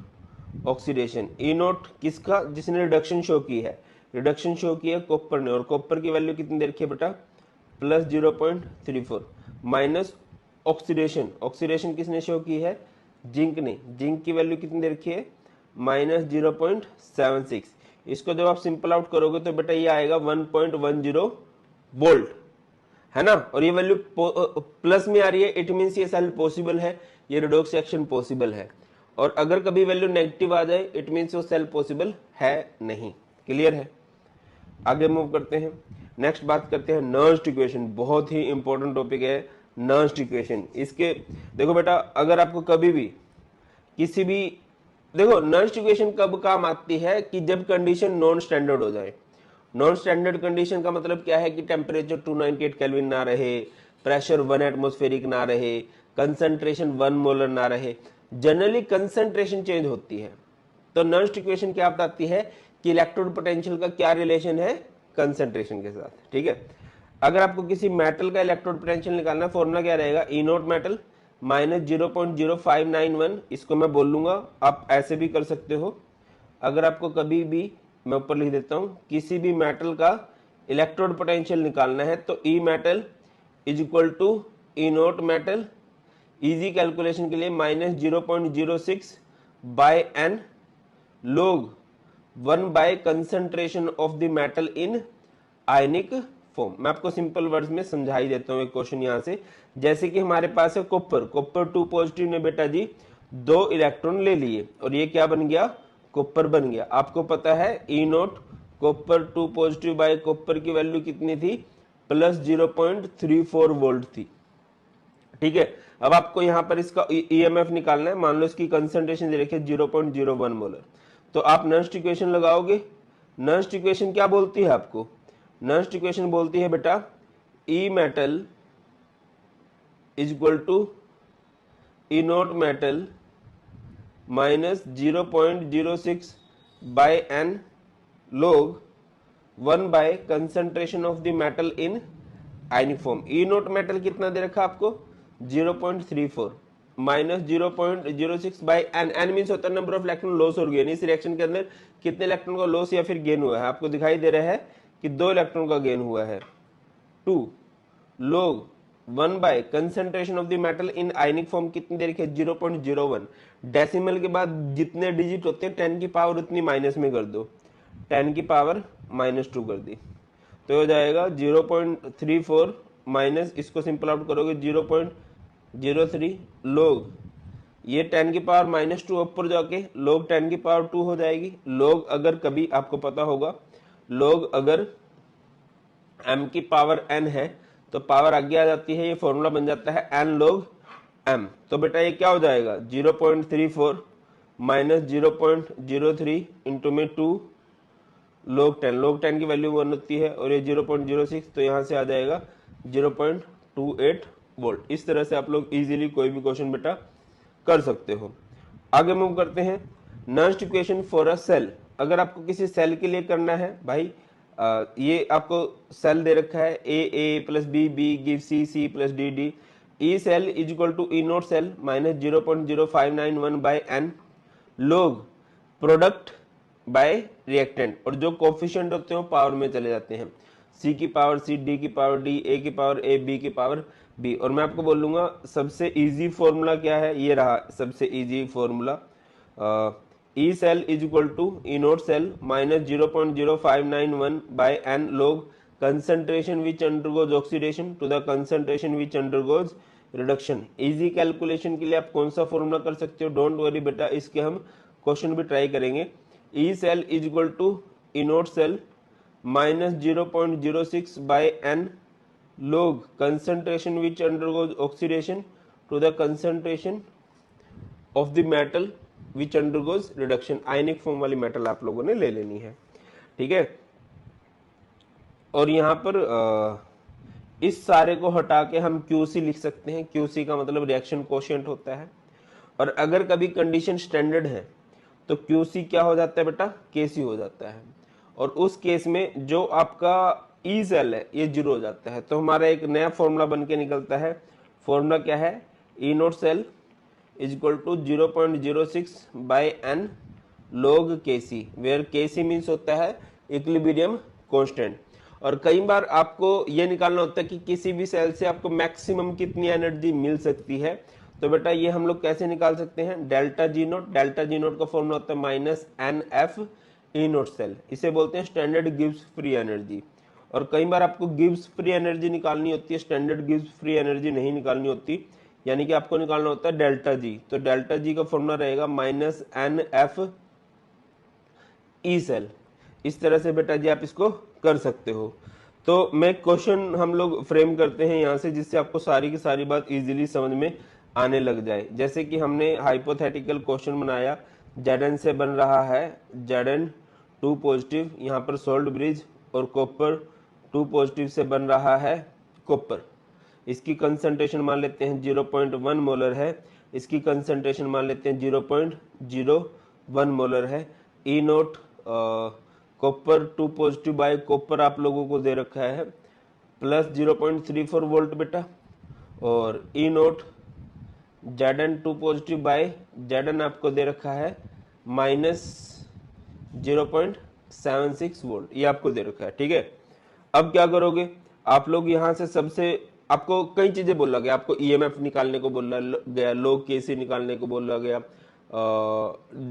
ऑक्सीडेशन। ई नोट किसका? जिसने रिडक्शन शो की है, रिडक्शन शो की है कॉपर ने, और कॉपर की वैल्यू कितनी दे रखी है बेटा? प्लस 0.34 माइनस ऑक्सीडेशन, ऑक्सीडेशन किसने शो की है? जिंक ने, जिंक की वैल्यू कितनी दे रखी है? माइनस 0.76। इसको जब आप सिंपल आउट करोगे तो बेटा ये आएगा 1.10 वोल्ट, है ना। और ये वैल्यू प्लस में आ रही है, इट मीन्स ये सेल पॉसिबल है, ये रिडॉक्स एक्शन पॉसिबल है। और अगर कभी वैल्यू नेगेटिव आ जाए इट मीन्स वो सेल पॉसिबल है नहीं। क्लियर है? आगे मूव करते हैं, नेक्स्ट बात करते हैं नर्स्ट इक्वेशन। बहुत ही इंपॉर्टेंट टॉपिक है नर्स्ट इक्वेशन। इसके देखो बेटा, अगर आपको कभी भी किसी भी, देखो नर्स्ट इक्वेशन कब काम आती है? कि जब कंडीशन नॉन स्टैंडर्ड हो जाए। नॉन स्टैंडर्ड कंडीशन का मतलब क्या है? कि टेम्परेचर 298 केल्विन ना रहे, प्रेशर 1 एटमॉस्फेरिक ना रहे, कंसंट्रेशन 1 मोलर ना रहे, जनरली कंसंट्रेशन चेंज होती है। तो नर्स्ट इक्वेशन क्या बताती है? कि इलेक्ट्रोड पोटेंशियल का क्या रिलेशन है कंसंट्रेशन के साथ, ठीक है। अगर आपको किसी मेटल का इलेक्ट्रोड पोटेंशियल निकालना है, फॉर्मूला क्या रहेगा? ई नोट मेटल माइनस 0.0591, इसको मैं बोल लूंगा, आप ऐसे भी कर सकते हो। अगर आपको कभी भी, मैं ऊपर लिख देता हूं, किसी भी मेटल का इलेक्ट्रोड पोटेंशियल निकालना है तो E metal is equal to E naught metal, easy calculation के लिए minus 0.06 by N log 1 by concentration of the metal in ionic form. मैं आपको सिंपल वर्ड्स में समझा ही देता हूं एक क्वेश्चन यहां से। जैसे कि हमारे पास है कॉपर, कॉपर 2 पॉजिटिव ने बेटा जी 2 इलेक्ट्रॉन ले लिए और ये क्या बन गया? कॉपर बन गया। आपको पता है E naught copper 2 positive by copper की वैल्यू कितनी थी? प्लस 0.34 वोल्ट थी, ठीक है। अब आपको यहां पर इसका ईएमएफ निकालना है। मान लो इसकी कंसंट्रेशन दे रखी है 0.01 मोलर, तो आप नर्स्ट इक्वेशन लगाओगे। नर्स्ट इक्वेशन क्या बोलती है आपको? नर्स्ट इक्वेशन बोलती है बेटा E metal is equal to E naught metal minus 0.06 by N log 1 by concentration of the metal in ionic form. E naught metal कितना दे रखा आपको? 0.34 minus 0.06 by n, N means होता है नंबर ऑफ इलेक्ट्रॉन लॉस और gain. इस reaction के अंदर कितने इलेक्ट्रॉन का लॉस या फिर गेन हुआ है? आपको दिखाई दे रहा है कि 2 इलेक्ट्रॉन का गेन हुआ है। 2 log 1 by concentration of the metal in ionic form कितनी दे रखी है? 0.01। डेसिमल के बाद जितने डिजिट होते हैं 10 की पावर उतनी माइनस में कर दो, 10 की पावर -2 कर दी, तो हो जाएगा 0.34 माइनस, इसको सिंपल आउट करोगे 0.03 लोग, ये 10 की पावर -2 ऊपर जाके लोग 10 की पावर 2 हो जाएगी। लोग अगर कभी आपको पता होगा, लोग अगर m की पावर n है तो पावर आगे आ जाती है, ये फॉर्मूला बन जाता है n log m। तो बेटा ये क्या हो जाएगा? 0.34 माइनस 0.03 इंटू में 2 log 10, log 10 की वैल्यू 1 होती है और ये 0.06, तो यहां से आ जाएगा 0.28 वोल्ट। इस तरह से आप लोग इजीली कोई भी क्वेश्चन बेटा कर सकते हो। आगे मूव करते हैं, Nernst equation for a cell. अगर आपको किसी सेल के लिए करना है भाई, ये आपको सेल दे रखा है A plus B give C plus D E cell is equal to E naught cell minus 0.0591 by n log product by reactant, और जो कोफिशिएंट होते हैं वो पावर में चले जाते हैं, सी की पावर सी, डी की पावर डी, ए की पावर ए, बी की पावर बी। और मैं आपको बोलूंगा सबसे इजी फॉर्मूला क्या है, ये रहा सबसे easy formula, E cell is equal to E naught cell minus 0.0591 by N log concentration which undergoes oxidation to the concentration which undergoes reduction। Easy calculation के लिए आप कौन सा फॉर्मूला कर सकते हो, डोंट वरी बेटा, इसके हम क्वेश्चन भी ट्राई करेंगे। E cell is equal to E naught cell minus 0.06 by N log concentration which undergoes oxidation to the concentration of the metal which undergoes reduction. Ionic form वाली metal आप लोगों ने ले लेनी है, ठीक है। और यहाँ पर इस सारे को हटा के हम QC लिख सकते हैं। QC का मतलब रिएक्शन कोशिएंट होता है, और अगर कभी कंडीशन स्टैंडर्ड है तो QC क्या हो जाता है बेटा, KC हो जाता है, और उस केस में जो आपका ई सेल है ये 0 हो जाता है। तो हमारा एक नया फॉर्मूला बन के निकलता है। फॉर्मूला क्या है, E naught cell is equal to 0.06 by N log KC, where KC means होता है इक्विलिब्रियम कांस्टेंट। और कई बार आपको ये निकालना होता है कि किसी भी सेल से आपको मैक्सिमम कितनी एनर्जी मिल सकती है। तो बेटा ये हम लोग कैसे निकाल सकते हैं, डेल्टा जी नोट का फॉर्मूला होता है minus N F E naught cell, इसे बोलते हैं स्टैंडर्ड गिब्स फ्री एनर्जी। और कई बार आपको गिब्स फ्री एनर्जी निकालनी होती है, स्टैंडर्ड गिब्स फ्री एनर्जी नहीं निकालनी होती, यानी कि आपको निकालना होता है डेल्टा जी। तो डेल्टा जी का फॉर्मूला रहेगा minus N F E cell. इस तरह से बेटा जी आप इसको कर सकते हो। तो मैं क्वेश्चन हम लोग फ्रेम करते हैं यहाँ से, जिससे आपको सारी की सारी बात इजीली समझ में आने लग जाए। जैसे कि हमने हाइपोथेटिकल क्वेश्चन बनाया, Zn से बन रहा है Zn 2 पॉजिटिव, यहाँ पर सोल्ट ब्रिज, और कॉपर 2 पॉजिटिव से बन रहा है कॉपर। इसकी कंसंट्रेशन मान लेते हैं 0.1 मोलर है, इसकी कंसंट्रेशन मान लेते हैं 0.01 मोलर है। E naught copper 2 positive by copper आप लोगों को दे रखा है प्लस 0.34 वोल्ट बेटा, और E naught Zn 2 positive by Zn आपको दे रखा है माइनस 0.76 वोल्ट, ये आपको दे रखा है, ठीक है। अब क्या करोगे आप लोग, यहाँ से सबसे आपको कई चीजें बोला गया, आपको EMF निकालने को बोला गया, log KC निकालने को बोला गया,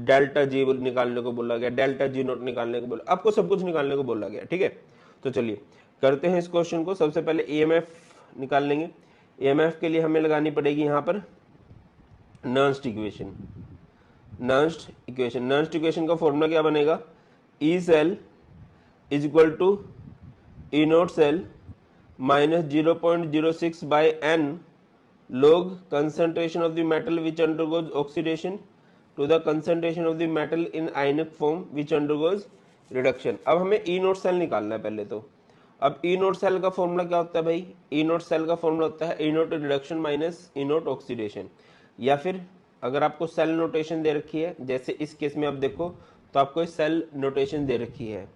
डेल्टा जी निकालने को बोला गया, डेल्टा जी नोट निकालने को बोला, आपको सब कुछ निकालने को बोला गया, ठीक है। तो चलिए करते हैं इस क्वेश्चन को। सबसे पहले EMF निकाल लेंगे। EMF के लिए हमें लगानी पड़ेगी यहाँ पर नर्न्स्ट इक्वेशन। नर्न्स्ट इक्वेशन का फॉर्मूला क्या बनेगा, E cell is equal to E naught cell minus 0.06 by N log concentration of the metal which undergoes oxidation to the concentration of the metal in ionic form which undergoes reduction। अब हमें ई naught cell निकालना है पहले तो। अब ई naught cell का formula क्या होता है भाई, ई नोट सेल का फॉर्मूला होता है ई नोट रिडक्शन माइनस ई नोट ऑक्सीडेशन, या फिर अगर आपको सेल नोटेशन दे रखी है, जैसे इस केस में आप देखो तो आपको सेल नोटेशन दे रखी है,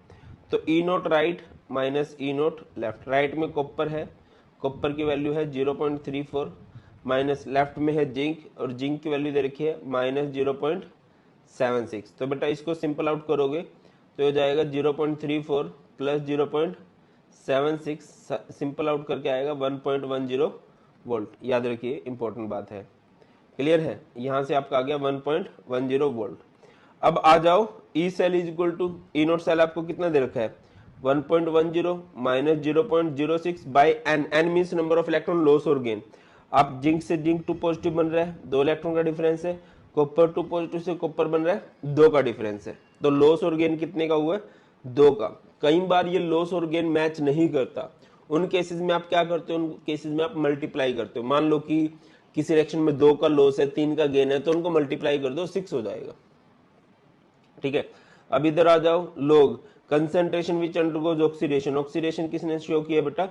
तो ई नोट राइट माइनस ई नोट लेफ्ट। राइट में कॉपर है, कॉपर की वैल्यू है 0.34, माइनस लेफ्ट में है जिंक, और जिंक की वैल्यू दे रखी है माइनस 0.76। तो बेटा इसको सिंपल आउट करोगे तो हो जाएगा 0.34 प्लस 0.76, सिंपल आउट करके आएगा 1.10 वोल्ट। याद रखिए इंपॉर्टेंट बात है, क्लियर है। यहाँ से आपका आ गया 1.10 वोल्ट। अब आ जाओ E cell is equal to E naught cell आपको कितना दे रखा है 1.10 minus 0.06 by N, N means number of electron loss और गेन। आप जिंक से जिंक 2 पॉजिटिव बन रहा है, 2 इलेक्ट्रॉन का डिफरेंस है, कॉपर 2 पॉजिटिव से कॉपर बन रहा है 2 का डिफरेंस है, तो लॉस और गेन कितने का हुआ है 2 का। कई बार ये लॉस और गेन मैच नहीं करता, उन केसेस में आप क्या करते हो, उन केसेस में आप मल्टीप्लाई करते हो। मान लो कि किसी रिएक्शन में 2 का लॉस है 3 का गेन है, तो उनको मल्टीप्लाई कर दो 6 हो जाएगा, ठीक है। अब इधर आ जाओ, लोग concentration which undergoes oxidation, oxidation किसने शो किया बेटा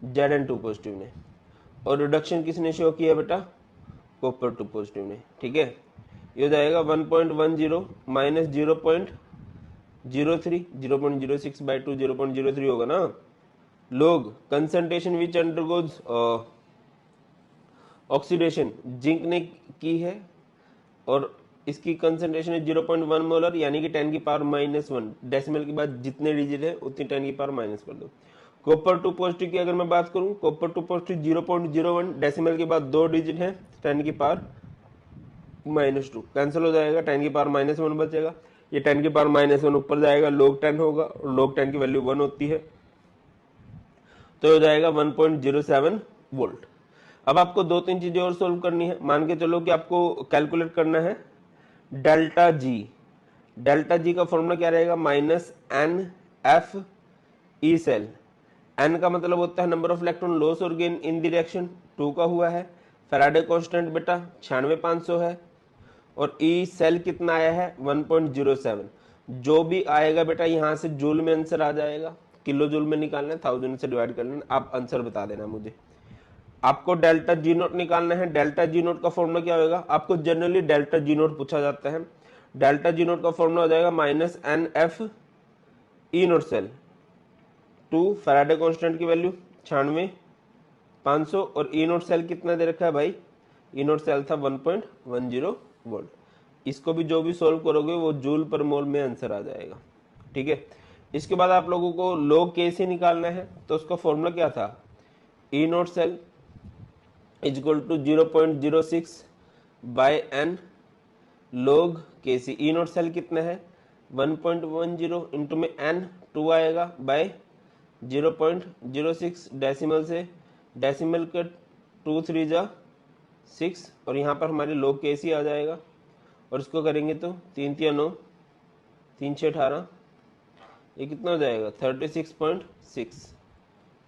Zn 2 पॉजिटिव ने, और रिडक्शन किसने शो किया बेटा कॉपर 2 पॉजिटिव ने, ठीक है। ये हो जाएगा 1.10 माइनस 03, 0.06 बाई 2 0.03 होगा ना। लोग concentration which undergoes oxidation, zinc ने की है और इसकी कंसंट्रेशन है 0.1 मोलर, यानी कि 10 की पावर -1। डेसिमल के बाद जितने डिजिट है उतनी 10 की पावर माइनस कर दो। कॉपर 2 पॉजिटिव की अगर मैं बात करूं, कॉपर 2 पॉजिटिव 0.01, डेसिमल के बाद 2 डिजिट है, 10 की पावर -2 कैंसिल हो जाएगा, 10 की पावर -1 बचेगा। ये 10 की पावर -1 ऊपर जाएगा, log 10 होगा और log 10 की वैल्यू 1 होती है, तो हो जाएगा 1.07 वोल्ट। अब आपको 2-3 चीजें और सोल्व करनी है। मान के चलो कि आपको कैलकुलेट करना है डेल्टा जी। डेल्टा जी का फॉर्मूला क्या रहेगा, -NF ई सेल। एन का मतलब होता है नंबर ऑफ इलेक्ट्रॉन लॉस और गेन इन डायरेक्शन, 2 का हुआ है। फैराडे कांस्टेंट बेटा 96500 है और ई सेल कितना आया है 1.07। जो भी आएगा बेटा यहां से जूल में आंसर आ जाएगा, किलो जूल में निकालना है, 1000 से डिवाइड कर लेना, आप आंसर बता देना मुझे। आपको डेल्टा जी नोट निकालना है। डेल्टा जी नोट का फॉर्मूला क्या होगा, आपको जनरली डेल्टा जी नोट पूछा जाता है। डेल्टा जी नोट का फॉर्मूला हो जाएगा -NF ई नोट सेल 2, फैराडे कांस्टेंट की वैल्यू 96500 और ई नोट सेल कितना दे रखा है भाई, ई नोट सेल था 1.10 वोल्ट। इसको भी जो भी सोल्व करोगे वो जूल पर मोल में आंसर आ जाएगा, ठीक है। इसके बाद आप लोगों को log K से निकालना है, तो उसका फॉर्मूला क्या था, E naught cell is equal to 0.06 by n log Kc। E naught cell कितना है 1.10 इंटू में n 2 आएगा बाय 0.06 डेसिमल से, डेसिमल के 2 3 जा 6 और यहाँ पर हमारे log Kc आ जाएगा और इसको करेंगे तो 3 3 9 3 6 18, ये कितना हो जाएगा 36.6,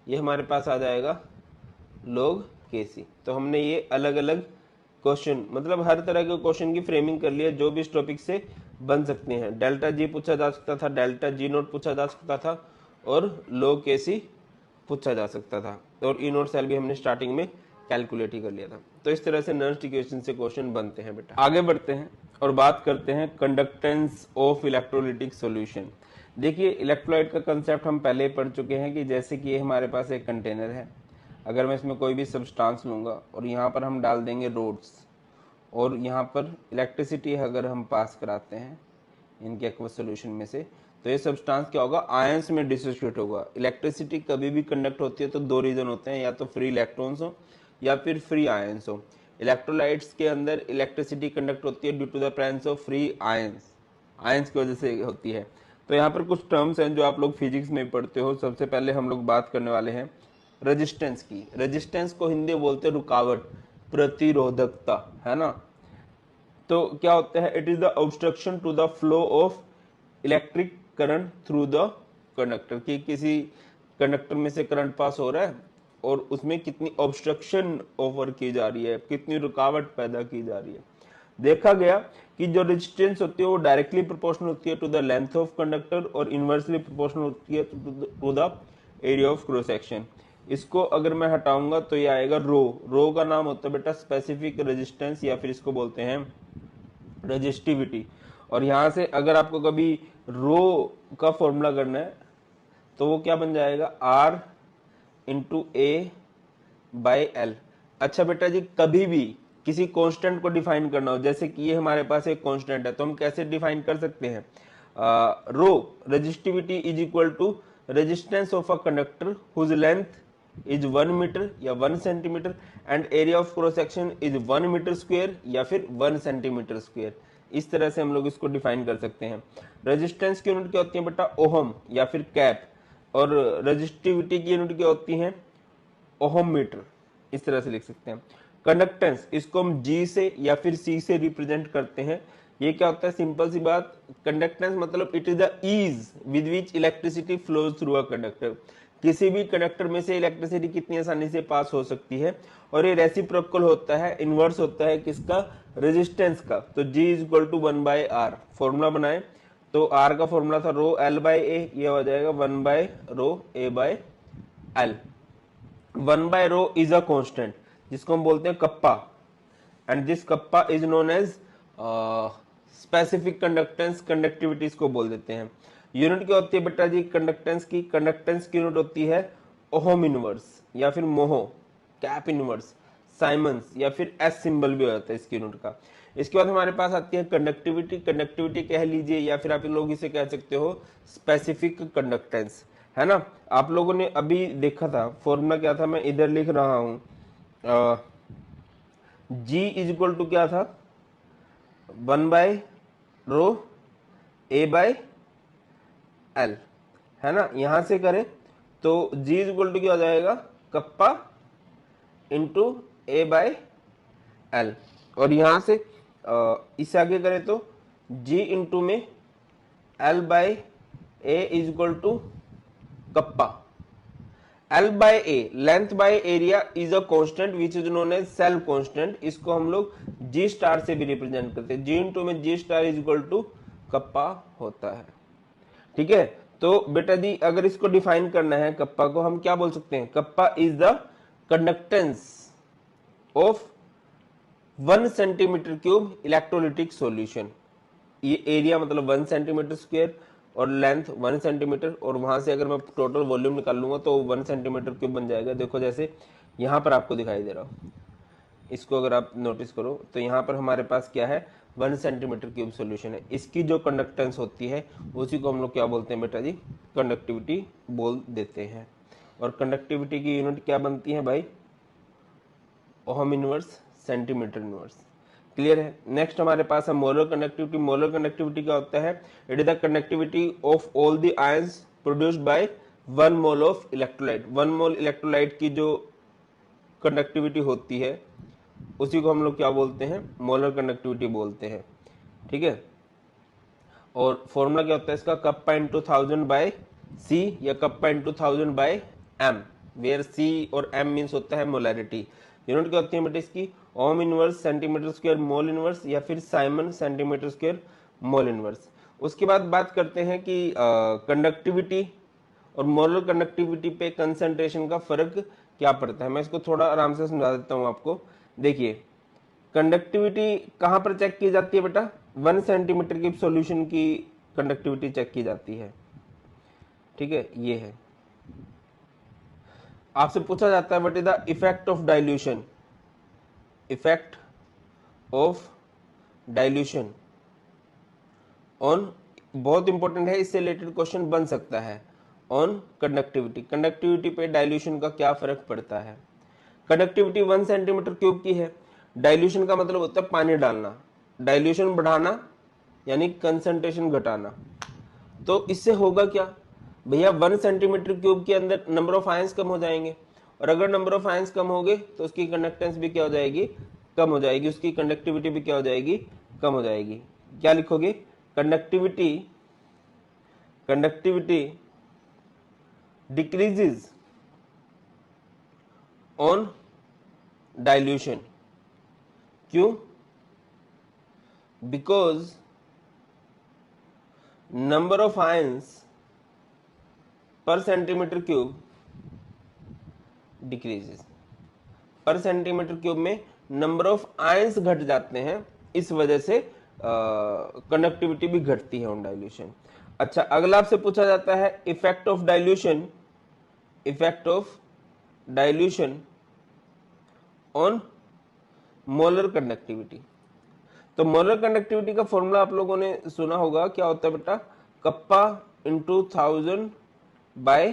ये हमारे पास आ जाएगा log Kc। तो हमने ये अलग अलग क्वेश्चन, मतलब हर तरह के क्वेश्चन की फ्रेमिंग कर लिया जो भी इस टॉपिक से बन सकते हैं। डेल्टा जी पूछा जा सकता था, डेल्टा जी नोट पूछा जा सकता था और log Kc पूछा जा सकता था, और ई नोट सेल भी हमने स्टार्टिंग में कैलकुलेट ही कर लिया था। तो इस तरह से नर्स्ट इक्वेशन से क्वेश्चन बनते हैं बेटा। आगे बढ़ते हैं और बात करते हैं कंडक्टेंस ऑफ इलेक्ट्रोलिटिक सॉल्यूशन। देखिए इलेक्ट्रोलाइट का कंसेप्ट हम पहले ही पढ़ चुके हैं कि जैसे कि ये हमारे पास एक कंटेनर है, अगर मैं इसमें कोई भी सब्सटेंस लूंगा और यहाँ पर हम डाल देंगे रोड्स और यहाँ पर इलेक्ट्रिसिटी अगर हम पास कराते हैं इनके एक्वस सॉल्यूशन में से, तो ये सब्सटेंस क्या होगा, आयंस में डिसोसिएट होगा। इलेक्ट्रिसिटी कभी भी कंडक्ट होती है तो दो रीजन होते हैं, या तो फ्री इलेक्ट्रॉन्स हो या फिर फ्री आयंस हो। इलेक्ट्रोलाइट्स के अंदर इलेक्ट्रिसिटी कंडक्ट होती है due to the presence of free ions, ions की वजह से होती है। तो यहाँ पर कुछ टर्म्स हैं जो आप लोग फिजिक्स में पढ़ते हो। सबसे पहले हम लोग बात करने वाले हैं रेजिस्टेंस की। रेजिस्टेंस को हिंदी बोलते हैं रुकावट, प्रतिरोधकता, है ना। तो क्या होता है, it is the obstruction to the flow of electric current through the conductor, कि किसी कंडक्टर में से करंट पास हो रहा है और उसमें कितनी ऑब्स्ट्रक्शन ओवर की जा रही है, कितनी रुकावट पैदा की जा रही है। देखा गया कि जो रेजिस्टेंस होती है वो डायरेक्टली प्रोपोर्शनल होती है to the length of conductor और इनवर्सली प्रोपोर्शनल होती है to the area of cross section. इसको अगर मैं हटाऊंगा तो ये आएगा रो। रो का नाम होता है बेटा स्पेसिफिक रेजिस्टेंस, या फिर इसको बोलते हैं रेजिस्टिविटी। और यहां से अगर आपको कभी रो का फॉर्मूला करना है तो वो क्या बन जाएगा, R into A by L. अच्छा बेटा जी, कभी भी किसी कांस्टेंट को डिफाइन करना हो, जैसे कि ये हमारे पास एक कांस्टेंट है, तो हम कैसे डिफाइन कर सकते हैं, rho resistivity is equal to resistance of a conductor whose length is 1 metre या 1 centimetre and area of cross section is 1 metre square या फिर 1 सेंटीमीटर स्क्वायर। इस तरह से हम लोग इसको डिफाइन कर सकते हैं। रेजिस्टेंस की यूनिट क्या होती है बेटा, ओहम या फिर कैप, और रेजिस्टिविटी की यूनिट क्या होती है, ओहम मीटर। इस तरह से लिख सकते हैं। कंडक्टेंस, इसको हम G से या फिर C से रिप्रेजेंट करते हैं। ये क्या होता है, सिंपल सी बात, कंडक्टेंस मतलब it is the ease with which electricity flows through a conductor. किसी भी कंडक्टर में से इलेक्ट्रिसिटी कितनी आसानी से पास हो सकती है, और ये रेसिप्रोकल होता है, इनवर्स होता है किसका, रेजिस्टेंस का। तो G is equal to 1/r। Formula बनाए तो R का फॉर्मूला था रो L बाई ए, ये हो जाएगा 1/रो A बाई L। 1/रो इज अ कांस्टेंट जिसको हम बोलते हैं kappa, and this kappa is known as specific conductance, conductivity इसको बोल देते हैं। यूनिट क्या होती है बेटा जी कंडक्टेंस की? कंडक्टेंस की यूनिट होती है ओहम इनवर्स या फिर मोहो, कैप इनवर्स, साइमंस या फिर एस सिंबल भी होता है इसकी यूनिट का। इसके बाद हमारे पास आती है कंडक्टिविटी। कंडक्टिविटी कह लीजिए या फिर आप लोग इसे कह सकते हो स्पेसिफिक कंडक्टेंस, है ना। आप लोगों ने अभी देखा था फॉर्मूला क्या था, मैं इधर लिख रहा हूं, जी इज इक्वल टू क्या था, 1/रो A/L, है ना। यहां से करें तो G इज इक्वल टू क्या हो जाएगा, कप्पा इंटू A/L, और यहां से इससे आगे करें तो G इंटू में L/A is equal to kappa. L by A, length by area is a constant which is known as cell constant. इसको हम लोग G स्टार से भी रिप्रेजेंट करते हैं। G इंटू में G star is equal to kappa होता है, ठीक है। तो बेटा जी अगर इसको डिफाइन करना है कप्पा को, हम क्या बोल सकते हैं, kappa is the conductance of 1 centimetre cube electrolytic solution. ये एरिया मतलब 1 सेंटीमीटर स्क्वायर और लेंथ 1 सेंटीमीटर, और वहां से अगर मैं टोटल वॉल्यूम निकाल लूंगा तो 1 सेंटीमीटर क्यूब बन जाएगा। देखो जैसे यहां पर आपको दिखाई दे रहा हो, इसको अगर आप नोटिस करो तो यहाँ पर हमारे पास क्या है, 1 सेंटीमीटर क्यूब सॉल्यूशन है। इसकी जो कंडक्टेंस होती है उसी को हम लोग क्या बोलते हैं बेटा जी, कंडक्टिविटी बोल देते हैं। और कंडक्टिविटी की यूनिट क्या बनती है भाई, ohm inverse, centimetre inverse. Clear है। नेक्स्ट हमारे पास है मोलर कंडक्टिविटी। मोलर कंडक्टिविटी क्या होता है, it is the conductivity of all the ions produced by 1 mole of electrolyte. 1 mole electrolyte की जो कंडक्टिविटी होती है उसी को हम लोग क्या बोलते हैं, मोलर कंडक्टिविटी बोलते हैं, ठीक है। और फॉर्मूला क्या होता है इसका, कप्पा इंटू 1000 बाय सी या kappa into 1000 by M, where C और एम मीन्स होता है मोलैरिटी। यूनिट क्या होती है बेटा इसकी, ohm inverse centimetre square mole inverse या फिर Simon centimetre square mole inverse. उसके बाद बात करते हैं कि कंडक्टिविटी और मोलर कंडक्टिविटी पे कंसंट्रेशन का फर्क क्या पड़ता है। मैं इसको थोड़ा आराम से समझा देता हूं आपको। देखिए कंडक्टिविटी कहां पर चेक की जाती है बेटा, 1 सेंटीमीटर की सॉल्यूशन की कंडक्टिविटी चेक की जाती है, ठीक है। ये है, आपसे पूछा जाता है what is the effect of dilution, effect of dilution on, बहुत इंपॉर्टेंट है, इससे रिलेटेड क्वेश्चन बन सकता है, ऑन कंडक्टिविटी। कंडक्टिविटी पे डाइल्यूशन का क्या फर्क पड़ता है। कंडक्टिविटी 1 सेंटीमीटर क्यूब की है, डाइल्यूशन का मतलब होता है पानी डालना, डाइल्यूशन बढ़ाना यानी कंसंट्रेशन घटाना। तो इससे होगा क्या भैया, 1 सेंटीमीटर क्यूब के अंदर नंबर ऑफ आयंस कम हो जाएंगे, और अगर नंबर ऑफ आयंस कम हो गए तो उसकी कंडक्टेंस भी क्या हो जाएगी, कम हो जाएगी, उसकी कंडक्टिविटी भी क्या हो जाएगी, कम हो जाएगी। क्या लिखोगे, conductivity, conductivity decreases on dilution. क्यों, बिकॉज नंबर ऑफ आयंस पर सेंटीमीटर क्यूब डिक्रीजेस। पर सेंटीमीटर क्यूब में नंबर ऑफ आयंस घट जाते हैं, इस वजह से कंडक्टिविटी भी घटती है ऑन डाइल्यूशन। अच्छा अगला आपसे पूछा जाता है effect of dilution, effect of dilution on molar conductivity. तो मोलर कंडक्टिविटी का फॉर्मूला आप लोगों ने सुना होगा, क्या होता है बेटा, कप्पा इंटू 1000 बाय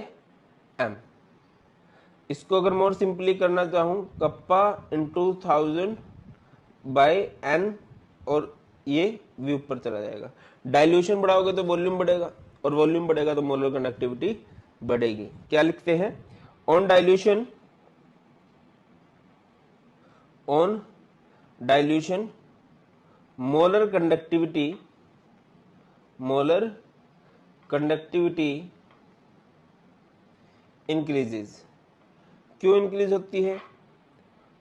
एम। इसको अगर मोर सिंपली करना चाहूं, कप्पा इंटू 1000 बाय एन, और ये वी ऊपर चला जाएगा। डाइल्यूशन बढ़ाओगे तो वॉल्यूम बढ़ेगा, और वॉल्यूम बढ़ेगा तो मोलर कंडक्टिविटी बढ़ेगी। क्या लिखते हैं, on dilution, on dilution molar conductivity, molar conductivity increases. क्यों इंक्रीज होती है,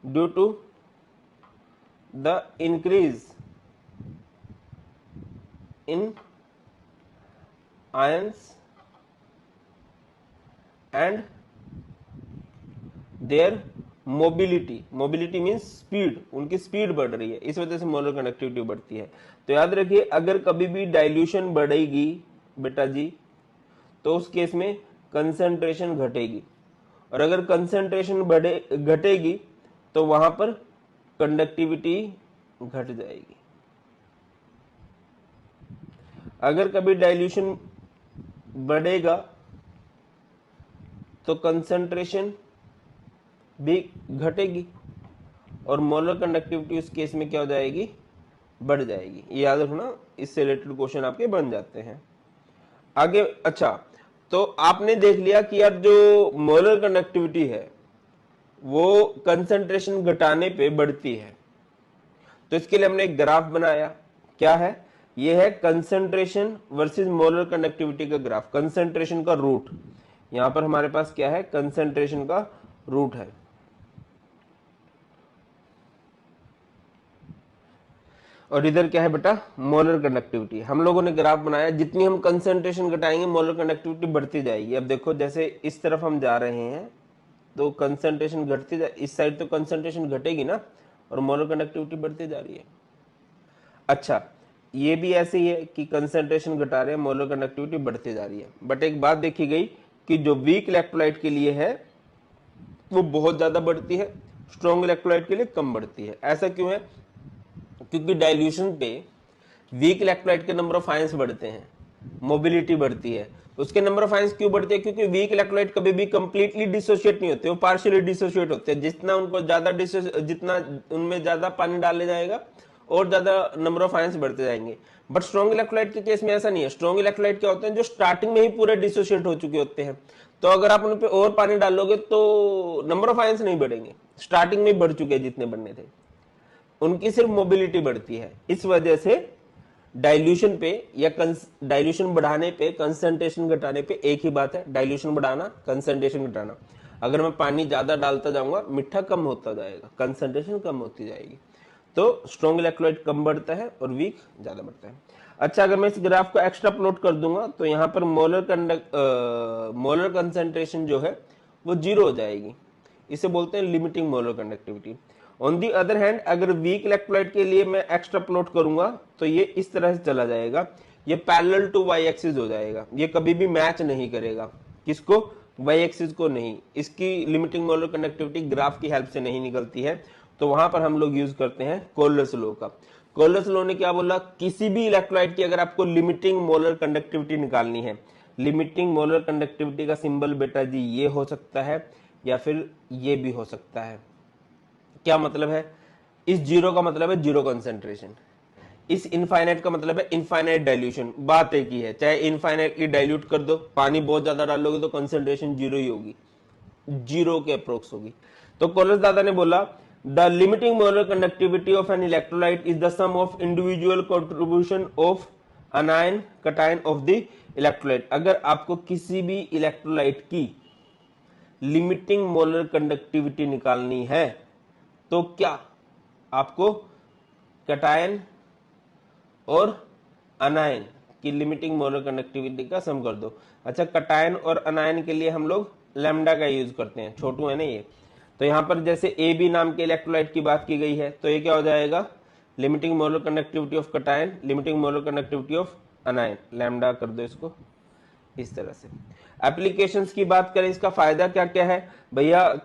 due to the increase in ions and their mobility. Mobility means speed, उनकी स्पीड बढ़ रही है, इस वजह से मोलर कंडक्टिविटी बढ़ती है। तो याद रखिए अगर कभी भी डाइल्यूशन बढ़ेगी बेटा जी तो उस केस में कंसंट्रेशन घटेगी, और अगर कंसंट्रेशन घटेगी तो वहां पर कंडक्टिविटी घट जाएगी। अगर कभी डाइल्यूशन बढ़ेगा तो कंसंट्रेशन भी घटेगी और मोलर कंडक्टिविटी उस केस में क्या हो जाएगी, बढ़ जाएगी। ये याद रखना, इससे रिलेटेड क्वेश्चन आपके बन जाते हैं आगे। अच्छा, तो आपने देख लिया कि यार जो मोलर कंडक्टिविटी है वो कंसंट्रेशन घटाने पे बढ़ती है, तो इसके लिए हमने एक ग्राफ बनाया। क्या है ये? है कंसंट्रेशन वर्सेस मोलर कंडक्टिविटी का ग्राफ, कंसंट्रेशन का रूट। यहां पर हमारे पास क्या है? कंसंट्रेशन का रूट है, और इधर क्या है बेटा? Molar conductivity. हम लोगों ने ग्राफ बनाया, जितनी हम कंसंट्रेशन घटाएंगे मोलर कंडक्टिविटी बढ़ती जाएगी। अब देखो जैसे इस तरफ हम जा रहे हैं तो कंसंट्रेशन घटती जा, इस साइड तो कंसंट्रेशन घटेगी ना, और मोलर कंडक्टिविटी बढ़ती जा रही है। अच्छा, ये भी ऐसे ही है कि कंसंट्रेशन घटा रहे हैं, मोलर कंडक्टिविटी बढ़ती जा रही है। बट एक बात देखी गई कि जो वीक इलेक्ट्रोलाइट के लिए है वो बहुत ज्यादा बढ़ती है, स्ट्रॉन्ग इलेक्ट्रोलाइट के लिए कम बढ़ती है। ऐसा क्यों है? क्योंकि डाइल्यूशन पे वीक इलेक्ट्रोलाइट के नंबर ऑफ आयंस बढ़ते हैं, मोबिलिटी बढ़ती है। उसके नंबर ऑफ आयंस क्यों बढ़ते हैं? क्योंकि वीक इलेक्ट्रोलाइट कभी भी कंप्लीटली डिसोशिएट नहीं होते, वो पार्शियली डिसोशिएट होते हैं। जितना उनको ज्यादा जितना उनमें ज्यादा पानी डाले जाएगा और ज्यादा नंबर ऑफ आयंस बढ़ते जाएंगे। बट स्ट्रॉन्ग इलेक्ट्रोलाइट के केस में ऐसा नहीं है। स्ट्रॉन्ग इलेक्ट्रोलाइट क्या होते हैं? जो स्टार्टिंग में ही पूरे डिसोशिएट हो चुके होते हैं, तो अगर आप उन पे और पानी डालोगे तो नंबर ऑफ आयंस नहीं बढ़ेंगे, स्टार्टिंग में ही बढ़ चुके हैं जितने बढ़ने थे, उनकी सिर्फ मोबिलिटी बढ़ती है। इस वजह से डाइल्यूशन पे या डाइल्यूशन बढ़ाने पे, कंसंट्रेशन घटाने पे एक ही बात है, डाइल्यूशन बढ़ाना, कंसंट्रेशन घटाना। अगर मैं पानी ज्यादा डालता जाऊंगा मिठा कम होता जाएगा, कंसंट्रेशन कम होती जाएगी। तो स्ट्रॉन्ग इलेक्ट्रोलाइट कम बढ़ता है और वीक ज्यादा बढ़ता है। अच्छा, अगर मैं इस ग्राफ को एक्स्ट्रा प्लॉट कर दूंगा तो यहां पर मोलर कंसंट्रेशन जो है वो 0 हो जाएगी। इसे बोलते हैं limiting molar conductivity. On the other hand, अगर वीक इलेक्ट्रोलाइट के लिए मैं एक्स्ट्रा प्लॉट करूंगा तो ये इस तरह से चला जाएगा, ये पैरेलल टू वाई एक्सिस हो जाएगा। ये कभी भी मैच नहीं करेगा, किसको? वाई एक्सिस को नहीं। इसकी लिमिटिंग मोलर कंडक्टिविटी ग्राफ की हेल्प से नहीं निकलती है, तो वहां पर हम लोग यूज करते हैं कोलर्स लॉ का। कोलर्स लॉ ने क्या बोला? किसी भी इलेक्ट्रोलाइट की अगर आपको लिमिटिंग मोलर कंडक्टिविटी निकालनी है, लिमिटिंग मोलर कंडक्टिविटी का सिंबल बेटा जी ये हो सकता है या फिर ये भी हो सकता है। क्या मतलब है? इस 0 का मतलब है 0 कंसंट्रेशन, इस इनफाइनाइट का मतलब है इनफाइनाइट डाइल्यूशन। बात एक ही है, चाहे इनफाइनाइटली डाइल्यूट कर दो, पानी बहुत ज्यादा डालोगे तो कंसंट्रेशन 0 ही होगी, 0 के अप्रोक्स होगी। तो कोलर्स दादा ने बोला the limiting molar conductivity of an electrolyte is the sum of individual contribution of anion cation of the electrolyte. अगर आपको किसी भी इलेक्ट्रोलाइट की लिमिटिंग मोलर कंडक्टिविटी निकालनी है तो क्या आपको कटायन और अनायन की लिमिटिंग मोलर कंडक्टिविटी का सम कर दो। अच्छा, कटायन और अनायन के लिए हम लोग लैम्डा का यूज करते हैं, छोटू है ना ये। तो यहां पर जैसे ए बी नाम के इलेक्ट्रोलाइट की बात की गई है, तो ये क्या हो जाएगा? Limiting molar conductivity of cation, limiting molar conductivity of अनायन, lambda कर दो इसको इस तरह से। एप्लीकेशंस की बात करें, इसका फायदा क्या क्या है भैया?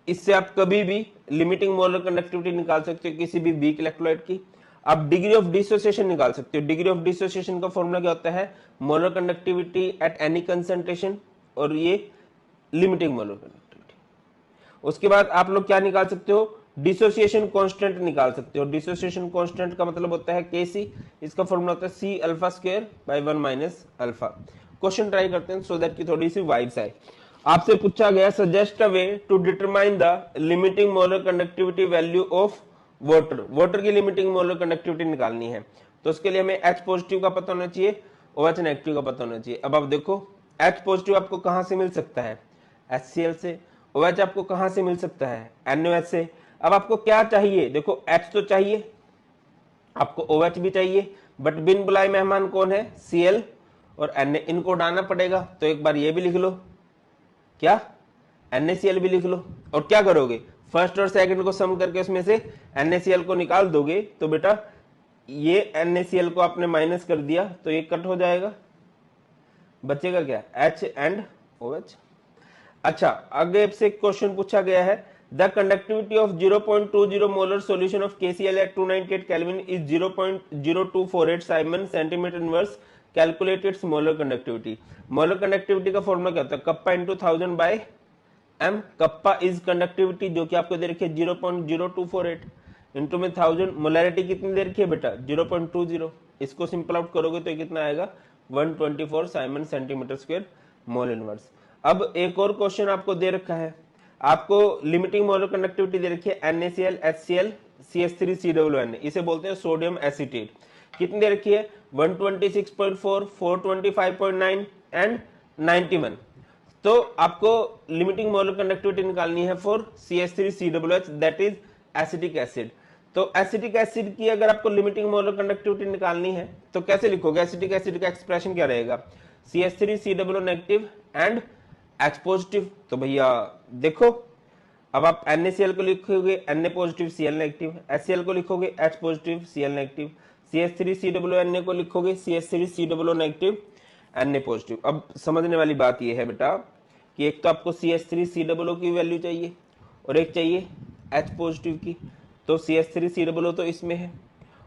इससे आप कभी भी लिमिटिंग मोलर कंडक्टिविटी निकाल सकते हो किसी भी वीक इलेक्ट्रोलाइट की। आप डिग्री ऑफ डिसोसिएशन निकाल सकते हो। डिग्री ऑफ डिसोसिएशन का फॉर्मूला क्या होता है? Molar conductivity at any concentration, और ये लिमिटिंग मोलर कंडक्टिविटी। उसके बाद आप लोग क्या निकाल सकते हो? डिसोसिएशन कांस्टेंट निकाल सकते हो। डिसोसिएशन कांस्टेंट का मतलब होता है केसी, इसका फॉर्मूला होता है C alpha square by 1 minus alpha. Question try करते हैं सो दैट की थोड़ी सी वाइब्स आए। आपसे पूछा गया suggest a way to determine the limiting molar conductivity value of water. Water की लिमिटिंग मोलर कंडक्टिविटी निकालनी है, तो उसके लिए हमें H पॉजिटिव का पता होना चाहिए, OH नेगेटिव का पता होना चाहिए। अब आप देखो H पॉजिटिव आपको कहां से मिल सकता है? HCl से। OH आपको कहां से मिल सकता है? NaOH से। अब आपको क्या चाहिए? देखो H तो चाहिए, आपको OH भी चाहिए, बट बिन बुलाए मेहमान कौन है? Cl और Na, इनको उड़ाना पड़ेगा। तो एक बार ये भी लिख लो, क्या? NaCl भी लिख लो। और क्या करोगे? फर्स्ट और सेकंड को सम करके उसमें से NaCl को निकाल दोगे, तो बेटा ये NaCl को आपने माइनस कर दिया तो ये कट हो जाएगा, बचेगा क्या, H एंड OH। अच्छा, आगे से क्वेश्चन पूछा गया है, the conductivity of 0.20 molar solution of KCl at 298 kelvin is 0.0248 siemens centimetre inverse, calculate its molar conductivity. Molar conductivity का फॉर्मूला क्या होता है, kappa into 1000 by m। Kappa is conductivity जो कि आपको दे रखी है 0.0248 इंटू में 1000, मोलैरिटी कितनी दे रखी है बेटा 0.20, इसको सिंपल आउट करोगे तो कितना आएगा 124 Simon centimetre square mole inverse. अब एक और क्वेश्चन आपको दे रखा है, आपको लिमिटिंग मोलर कंडक्टिविटी दे रखी है NaCl HCl CH3 COON, इसे बोलते हैं सोडियम एसीटेट। कितनी दे रखी है 126.4 425.9 एंड 91। तो आपको लिमिटिंग मोलर कंडक्टिविटी निकालनी है for CH3 COOH that is acetic acid. तो एसिटिक एसिड की अगर आपको लिमिटिंग मोलर कंडक्टिविटी निकालनी है तो कैसे लिखोगे, एसिटिक एसिड का एक्सप्रेशन क्या रहेगा, CH3 COO negative and H positive. तो भैया देखो, अब आप NaCl को लिखोगे Na positive Cl negative, HCl को लिखोगे H positive Cl negative, CH3 COO को लिखोगे CH3 COO negative Na positive. अब समझने वाली बात यह है बेटा कि एक तो आपको CH3 COO की वैल्यू चाहिए और एक चाहिए H पॉजिटिव की। तो CH3 COO तो इसमें है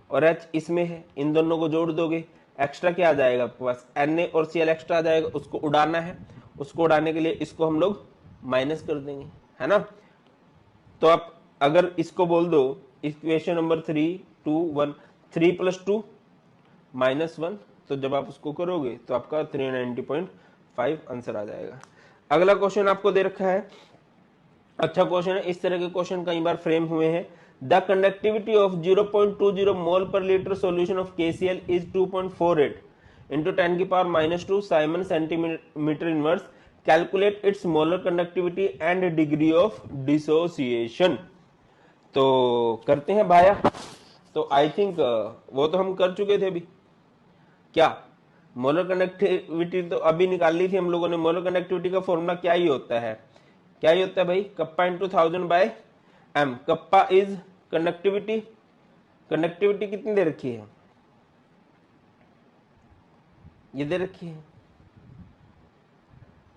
और H इसमें है, इन दोनों को जोड़ दोगे, एक्स्ट्रा क्या आ जाएगा आपके पास, Na और Cl एक्स्ट्रा आ जाएगा, उसको उड़ाना है, उसको उड़ाने के लिए इसको हम लोग माइनस कर देंगे, है ना। तो आप अगर इसको बोल दो इक्वेशन नंबर 3 2 1 3 + 2 -1, तो जब आप उसको करोगे तो आपका 390.5 आंसर आ जाएगा। अगला क्वेश्चन आपको दे रखा है, अच्छा क्वेश्चन है, इस तरह के क्वेश्चन कई बार फ्रेम हुए हैं। द कंडक्टिविटी ऑफ 0.20 मोल पर litre solution of KCl is 2.48 into 10⁻⁻2 Simon centimetre inverse, calculate its molar conductivity and degree of dissociation. तो करते हैं भाया। तो आई थिंक वो तो हम कर चुके थे अभी, क्या मोलर कंडक्टिविटी तो अभी निकाल ली थी हम लोगों ने। मोलर कंडक्टिविटी का फॉर्मूला क्या ही होता है, क्या ही होता है भाई, kappa into 1000 by m। Kappa is conductivity, conductivity कितनी दे रखी है, ये दे रखी है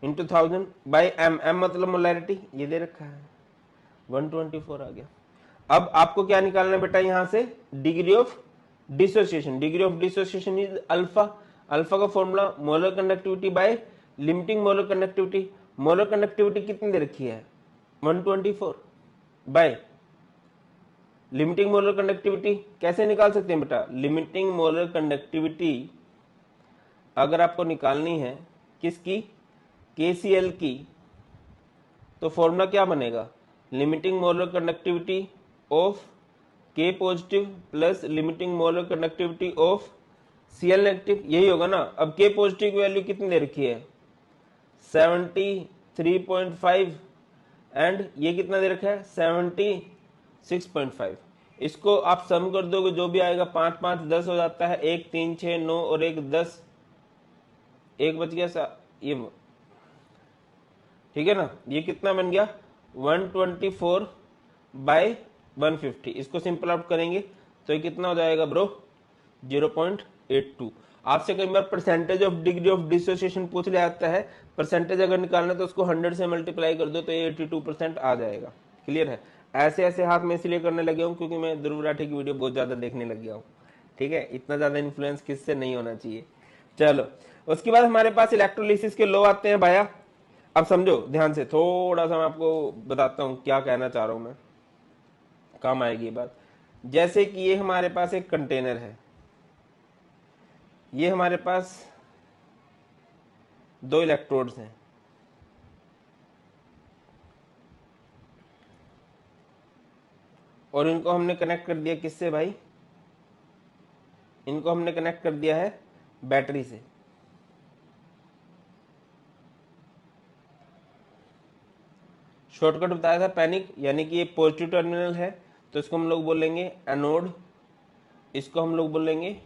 इंटू 1000 बाय m, m मतलब मोलैरिटी, ये दे रखा है 124 आ गया। अब आपको क्या निकालना है बेटा यहां से, degree of dissociation. Degree of dissociation is alpha, alpha का formula molar conductivity by limiting molar conductivity. Molar conductivity कितनी दे रखी है 124 बाय लिमिटिंग मोलर कंडक्टिविटी। कैसे निकाल सकते हैं बेटा, लिमिटिंग मोलर कंडक्टिविटी अगर आपको निकालनी है किसकी, KCl की, तो फॉर्मूला क्या बनेगा, limiting molar conductivity of K positive plus limiting molar conductivity of Cl negative, यही होगा ना। अब K पॉजिटिव की वैल्यू कितनी दे रखी है 73.5 एंड ये कितना दे रखा है 76.5। इसको आप सम कर दोगे जो भी आएगा, 5 5 10 हो जाता है, 1 3 6 9 और 1 10, एक बच गया ये, ठीक है ना। ये कितना बन गया 124 बाय 150। इसको सिंपल आउट करेंगे तो ये कितना हो जाएगा ब्रो 0.82। आपसे कई बार percentage of degree of dissociation पूछ लिया जाता है, परसेंटेज अगर निकालना तो उसको 100 से मल्टीप्लाई कर दो तो ये 82% आ जाएगा। क्लियर है। ऐसे ऐसे हाथ में इसलिए करने लगे हूँ क्योंकि मैं ध्रुव राठी की वीडियो बहुत ज्यादा देखने लग गया हूँ, ठीक है। इतना ज्यादा इन्फ्लुएंस किससे नहीं होना चाहिए। चलो उसके बाद हमारे पास इलेक्ट्रोलिसिस के लॉ आते हैं भाया। अब समझो ध्यान से, थोड़ा सा मैं आपको बताता हूँ क्या कहना चाह रहा हूं मैं, काम आएगी ये बात। जैसे कि ये हमारे पास एक कंटेनर है, ये हमारे पास 2 इलेक्ट्रोड्स हैं, और इनको हमने कनेक्ट कर दिया किससे भाई, इनको हमने कनेक्ट कर दिया है बैटरी से। शॉर्टकट बताया था पैनिक, यानी कि ये पॉजिटिव टर्मिनल है तो इसको हम लोग बोलेंगे एनोड, इसको हम लोग बोलेंगे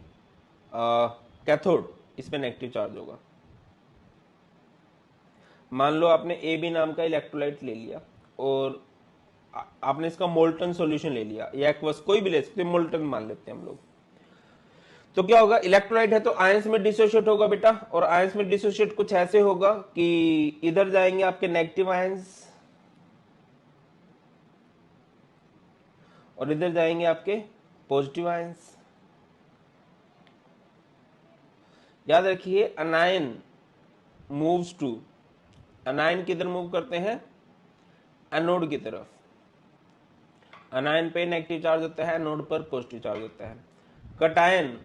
कैथोड, इस पे नेगेटिव चार्ज होगा। मान लो आपने ए बी नाम का इलेक्ट्रोलाइट ले लिया और आपने इसका मोल्टन सॉल्यूशन ले लिया या एक्वस, कोई भी ले सकते हैं, मोल्टन मान लेते हैं हम लोग। तो क्या होगा, इलेक्ट्रोलाइट है तो आयंस में डिसोशिएट होगा बेटा, और आयंस में डिसोशिएट कुछ ऐसे होगा कि इधर जाएंगे आपके नेगेटिव आयंस और इधर जाएंगे आपके पॉजिटिव आयंस। याद रखिए अनायन मूव्स टू, अनायन किधर मूव करते हैं, एनोड की तरफ। अनायन पे नेगेटिव चार्ज होता है, एनोड पर पॉजिटिव चार्ज होता है। कटायन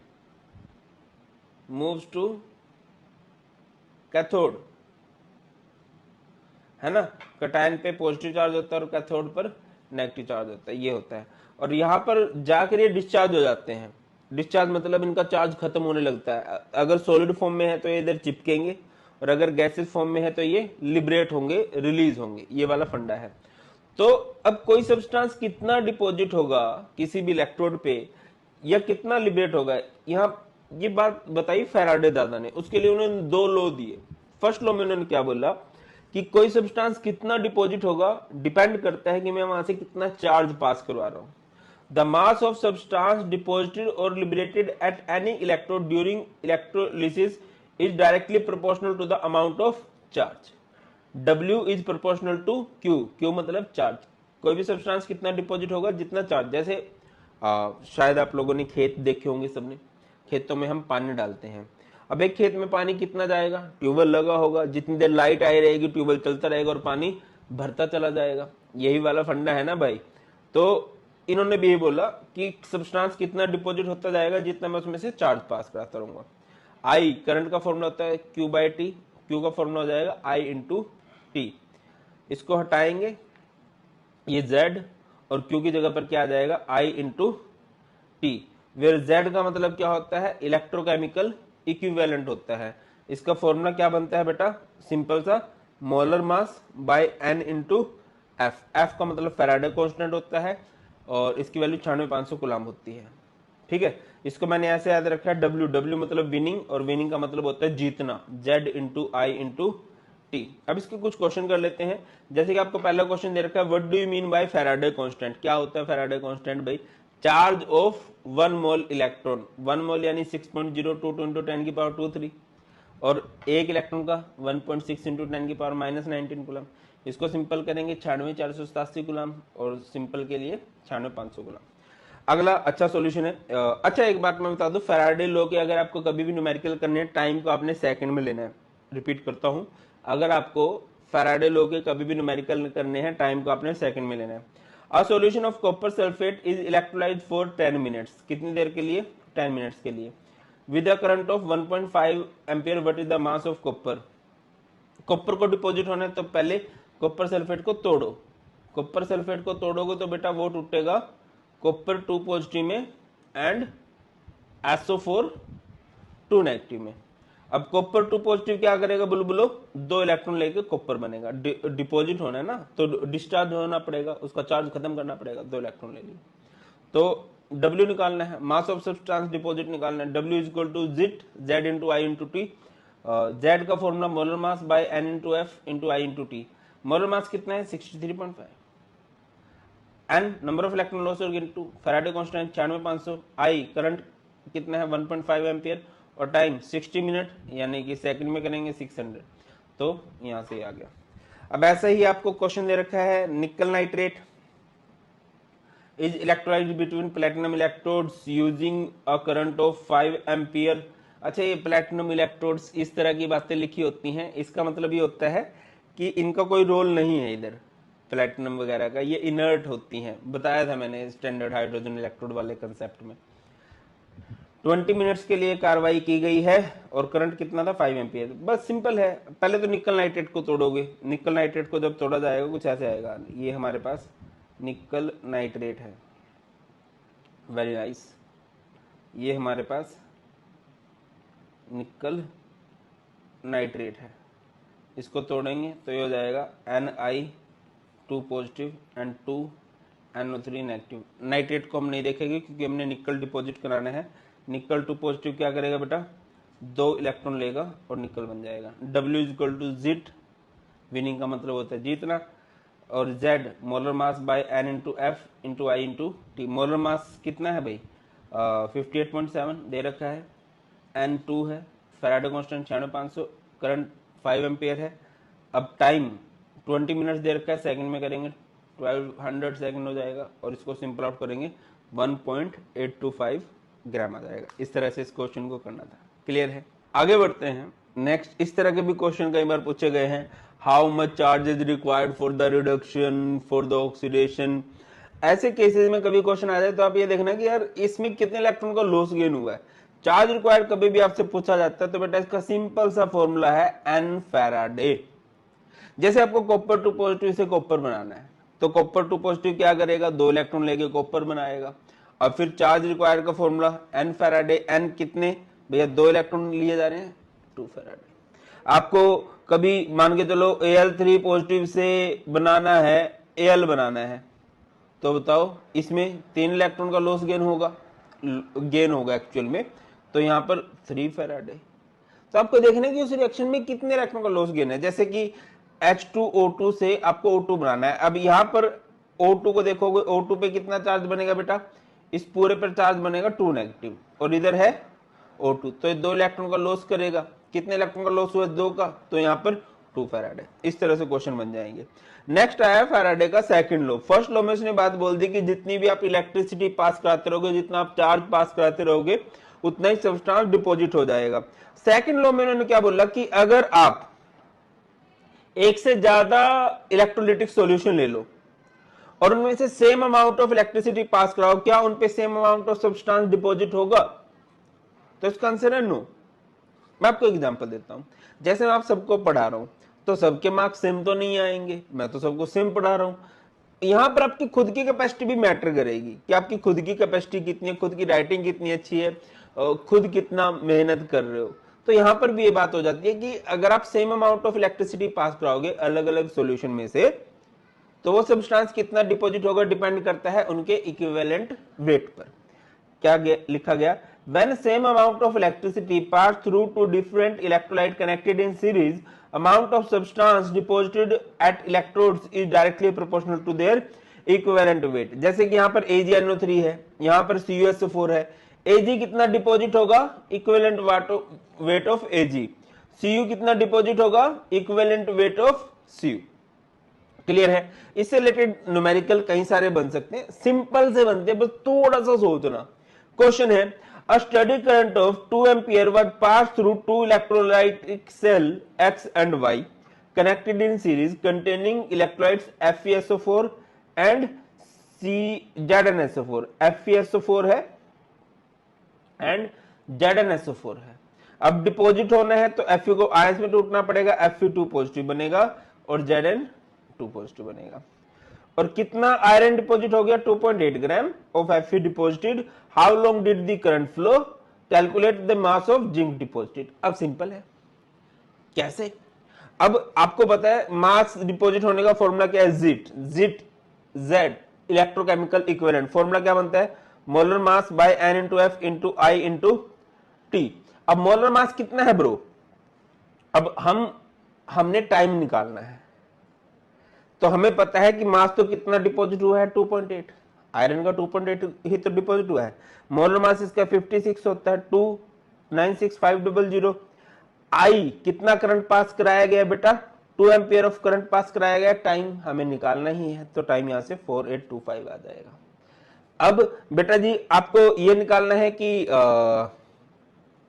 मूव्स टू कैथोड, है ना, कटायन पे पॉजिटिव चार्ज होता है और कैथोड पर नेगेटिव चार्ज होता है, ये होता है। और यहाँ पर जाकर ये डिस्चार्ज हो जाते हैं। डिस्चार्ज मतलब इनका चार्ज खत्म होने लगता है। अगर सॉलिड फॉर्म में है तो ये इधर चिपकेंगे, और अगर गैसेस फॉर्म में है तो ये लिबरेट होंगे, रिलीज होंगे, ये वाला फंडा है। तो अब कोई सब्सटेंस कितना डिपॉजिट होगा किसी भी इलेक्ट्रोड पे या कितना लिबरेट होगा, यहाँ ये बात बताई फैराडे दादा ने। उसके लिए उन्होंने दो लॉ दिए। फर्स्ट लॉ में उन्होंने क्या बोला कि कोई सब्सटेंस कितना डिपॉजिट होगा डिपेंड करता है कि मैं वहां से कितना चार्ज पास करवा रहा हूं। The mass of substance deposited or liberated at any electrode during electrolysis is directly proportional to the amount of charge. W is proportional to Q, Q मतलब चार्ज। कोई भी सब्सटेंस कितना डिपॉजिट होगा जितना चार्ज। जैसे शायद आप लोगों ने खेत देखे होंगे, सबने खेतों में हम पानी डालते हैं। अब एक खेत में पानी कितना जाएगा, ट्यूबवेल लगा होगा, जितनी देर लाइट आई रहेगी ट्यूबवेल चलता रहेगा और पानी भरता चला जाएगा। यही वाला फंडा है ना भाई। तो इन्होंने भी ये बोला कि सब्सटेंस कितना डिपॉजिट होता जाएगा जितना मैं उसमें से चार्ज पास कराता रहूंगा। आई करंट का फॉर्मूला होता है Q/T, Q का फॉर्मूला हो जाएगा I × T। इसको हटाएंगे ये Z और Q की जगह पर क्या आ जाएगा I × T, वेयर Z का मतलब क्या होता है, इलेक्ट्रोकेमिकल इक्विवेलेंट होता है। इसका फॉर्मूला क्या बनता है बेटा, सिंपल सा, molar mass by N × F। F का मतलब फैराडे कांस्टेंट होता है और इसकी वैल्यू 96,500 कूलम होती है। ठीक है, इसको मैंने ऐसे याद रखा है, W मतलब विनिंग, और विनिंग का मतलब होता है जीतना, Z × I × T। अब इसके कुछ क्वेश्चन कर लेते हैं। जैसे कि आपको पहला क्वेश्चन दे रखा है, what do you mean by Faraday constant. क्या होता है फैराडे कांस्टेंट भाई, चार्ज ऑफ 1 मोल इलेक्ट्रॉन। 1 मोल यानी 6.02 × 10⁻²3 और एक इलेक्ट्रॉन का 1.6 × 10⁻−19 कूलम। इसको सिंपल करेंगे 96,487 कूलम, और सिंपल के लिए 96,500 कूलम। अगला अच्छा सॉल्यूशन है। अच्छा एक बात मैं बता दूं, फैराडे लॉ के अगर आपको कभी भी न्यूमेरिकल करने हैं, टाइम को आपने सेकंड में लेना है। रिपीट करता हूं, अगर आपको फैराडे लॉ के कभी भी न्यूमेरिकल करने हैं, टाइम को आपने सेकंड में लेना है। A solution of copper sulphate is electrolysed for 10 minutes. कितनी देर के लिए, 10 मिनट्स के लिए। With a current of 1.5 ampere, what is the mass of copper. Copper को डिपॉजिट होने तो पहले कॉपर सल्फेट को तोड़ो। कॉपर सल्फेट को तोड़ोगे तो बेटा वो टूटेगा कॉपर 2 पॉजिटिव में एंड SO4 2 नेगेटिव में। अब कॉपर 2 पॉजिटिव क्या करेगा बुलबुलो, 2 इलेक्ट्रॉन लेके कॉपर बनेगा। डिपॉजिट होना है ना तो डिस्चार्ज होना पड़ेगा, उसका चार्ज खत्म करना पड़ेगा, 2 इलेक्ट्रॉन ले लिए। तो W निकालना है, मास ऑफ सब्सटेंस डिपॉजिट निकालना है। W = Z × I × T। Z का formula molar mass by N × F × I × T। Molar mass कितना है 63.5। N number of electron loss into Faraday constant 96,500। I current कितना है 1.5 एम्पियर और टाइम 60 मिनट यानी कि सेकंड में करेंगे 600। तो यहां से आ गया। अब ऐसा ही आपको क्वेश्चन दे रखा है, निकल nitrate is electrolysed between platinum electrodes using a current of 5 ampere. अच्छा ये प्लैटिनम इलेक्ट्रोड्स इस तरह की बातें लिखी होती हैं, इसका मतलब ये होता है कि इनका कोई रोल नहीं है इधर प्लैटिनम वगैरह का, ये इनर्ट होती हैं। बताया था मैंने स्टैंडर्ड हाइड्रोजन इलेक्ट्रोड वाले कंसेप्ट में। 20 मिनट्स के लिए कार्रवाई की गई है और करंट कितना था 5 एम्पियर। बस सिंपल है। पहले तो निकल नाइट्रेट को तोड़ोगे। निकल नाइट्रेट को जब तोड़ा जाएगा कुछ ऐसे आएगा, ये हमारे पास निकल नाइट्रेट है, वेरी नाइस। ये हमारे पास निकल नाइट्रेट है, इसको तोड़ेंगे तो ये हो जाएगा Ni2 positive and 2 NO3 negative. Nitrate को हम नहीं देखेंगे क्योंकि हमने निकल डिपॉजिट कराना है। निकल 2 पॉजिटिव क्या करेगा बेटा, 2 इलेक्ट्रॉन लेगा और निकल बन जाएगा। W = Z, विनिंग का मतलब होता है जीतना, और Z molar mass by N × F × I × T। Molar mass कितना है भाई 58.7 दे रखा है, N2 है, फैराडे कांस्टेंट 9500, करंट 5 एम्पियर है। अब टाइम 20 मिनट्स दे रखा है, सेकंड में करेंगे 1200 सेकंड हो जाएगा, और इसको सिंपल आउट करेंगे 1.825 ग्राम आ जाएगा। इस तरह से इस क्वेश्चन को करना था। क्लियर है? आगे बढ़ते हैं। नेक्स्ट, इस तरह के भी क्वेश्चन कई बार पूछे गए हैं, how much charge is required for the reduction for the oxidation. ऐसे केसेस में कभी क्वेश्चन आ जाए तो आप ये देखना कि यार इसमें कितने इलेक्ट्रॉन का लॉस गेन हुआ है। चार्ज रिक्वायर्ड कभी भी आपसे पूछा जाता है तो बेटा इसका सिंपल सा फॉर्मूला है एन फैराडे। जैसे आपको कॉपर टू पॉजिटिव से कॉपर बनाना है तो कॉपर टू पॉजिटिव क्या करेगा, 2 इलेक्ट्रॉन लेके कॉपर बनाएगा। और फिर चार्ज रिक्वायर्ड का फॉर्मूला एन फैराडे, एन कितने भैया 2 इलेक्ट्रॉन लिए जा रहे हैं 2 फैराडे। आपको कभी मान के चलो Al3 पॉजिटिव से बनाना है, Al बनाना है, तो बताओ इसमें 3 इलेक्ट्रॉन का लॉस गेन होगा एक्चुअल में, तो यहाँ पर 3 फैराडे। तो आपको देखना है कि उस रिएक्शन में कितने इलेक्ट्रॉन का लॉस गेन है। जैसे कि H2O2 से आपको O2 बनाना है। अब यहाँ पर O2 को देखोगे, O2 पे कितना चार्ज बनेगा बेटा, इस पूरे पर चार्ज बनेगा 2 नेगेटिव, और इधर है O2, तो ये 2 इलेक्ट्रॉन का लॉस करेगा। कितने इलेक्ट्रॉन का लॉस हुआ, 2 का, तो यहाँ पर 2 फैराडे। इस तरह से क्वेश्चन बन जाएंगे। नेक्स्ट आया फैराडे का सेकंड लॉ। फर्स्ट लॉ में उसने बात बोल दी कि जितनी भी आप इलेक्ट्रिसिटी पास कराते रहोगे, जितना आप चार्ज पास कराते रहोगे, उतना ही सब्सटेंस डिपॉजिट हो जाएगा। सेकंड लॉ में उन्होंने क्या बोला कि अगर आप एक से ज्यादा इलेक्ट्रोलिटिक सॉल्यूशन ले लो और उनमें से same amount of electricity pass कराओ, क्या उन पे same amount of substance deposit होगा? तो इसका आंसर है नो। मैं आपको एग्जांपल देता हूं। जैसे मैं आप सबको पढ़ा रहा हूं तो सबके मार्क्स सेम तो नहीं आएंगे, मैं तो सबको सेम पढ़ा रहा हूं। यहां पर आपकी खुद की कैपेसिटी भी मैटर करेगी कि आपकी खुद की कैपेसिटी कितनी है, खुद की राइटिंग कितनी अच्छी है, खुद कितना मेहनत कर रहे हो। तो यहां पर भी ये बात हो जाती है कि अगर आप same amount of electricity pass कराओगे अलग अलग सॉल्यूशन में से, तो वो सब्सटेंस कितना डिपॉजिट होगा डिपेंड करता है उनके इक्विवेलेंट वेट पर। क्या लिखा गया, when same amount of electricity passed through two different electrolyte connected in series, amount of substance deposited at electrodes is directly proportional to their equivalent weight। जैसे कि यहाँ पर AgNO3 है, यहाँ पर CuSO4 है, Ag कितना डिपॉजिट होगा, equivalent weight of Ag, Cu कितना डिपॉजिट होगा, equivalent weight of Cu। Clear है? इससे रिलेटेड न्यूमेरिकल कई सारे बन सकते हैं, सिंपल से बनते हैं, बस थोड़ा सा सोचना। क्वेश्चन है, a steady current of 2 ampere was passed through two electrolytic cell X and Y connected in series containing electrolytes FeSO4 and ZnSO4। FeSO4 है एंड ZnSO4 है। अब डिपॉजिट होना है तो Fe को आयंस में टूटना पड़ेगा, Fe2 पॉजिटिव बनेगा और Zn2 पॉजिटिव बनेगा। और कितना आयरन डिपॉजिट हो गया, 2.8 gram of Fe deposited. How long did the current flow, calculate the mass of zinc deposited. अब सिंपल है, कैसे? अब आपको पता है मास डिपॉजिट होने का फॉर्मूला क्या है, Z इलेक्ट्रोकेमिकल इक्विवेलेंट। फॉर्मूला क्या बनता है, molar mass by N into F into I into T। अब मोलर मास कितना है ब्रो, अब हमने टाइम निकालना है, तो हमें पता है कि मास तो कितना डिपॉजिट हुआ है, 2.8, आयरन का 2.8 ही तो डिपॉजिट हुआ है। मोलर मास इसका 56 होता है, 296,500। आई कितना करंट पास कराया गया बेटा, 2 एम्पियर ऑफ करंट पास कराया गया। टाइम हमें निकालना ही है, तो टाइम यहां से 4825 आ जाएगा। अब बेटा जी आपको ये निकालना है कि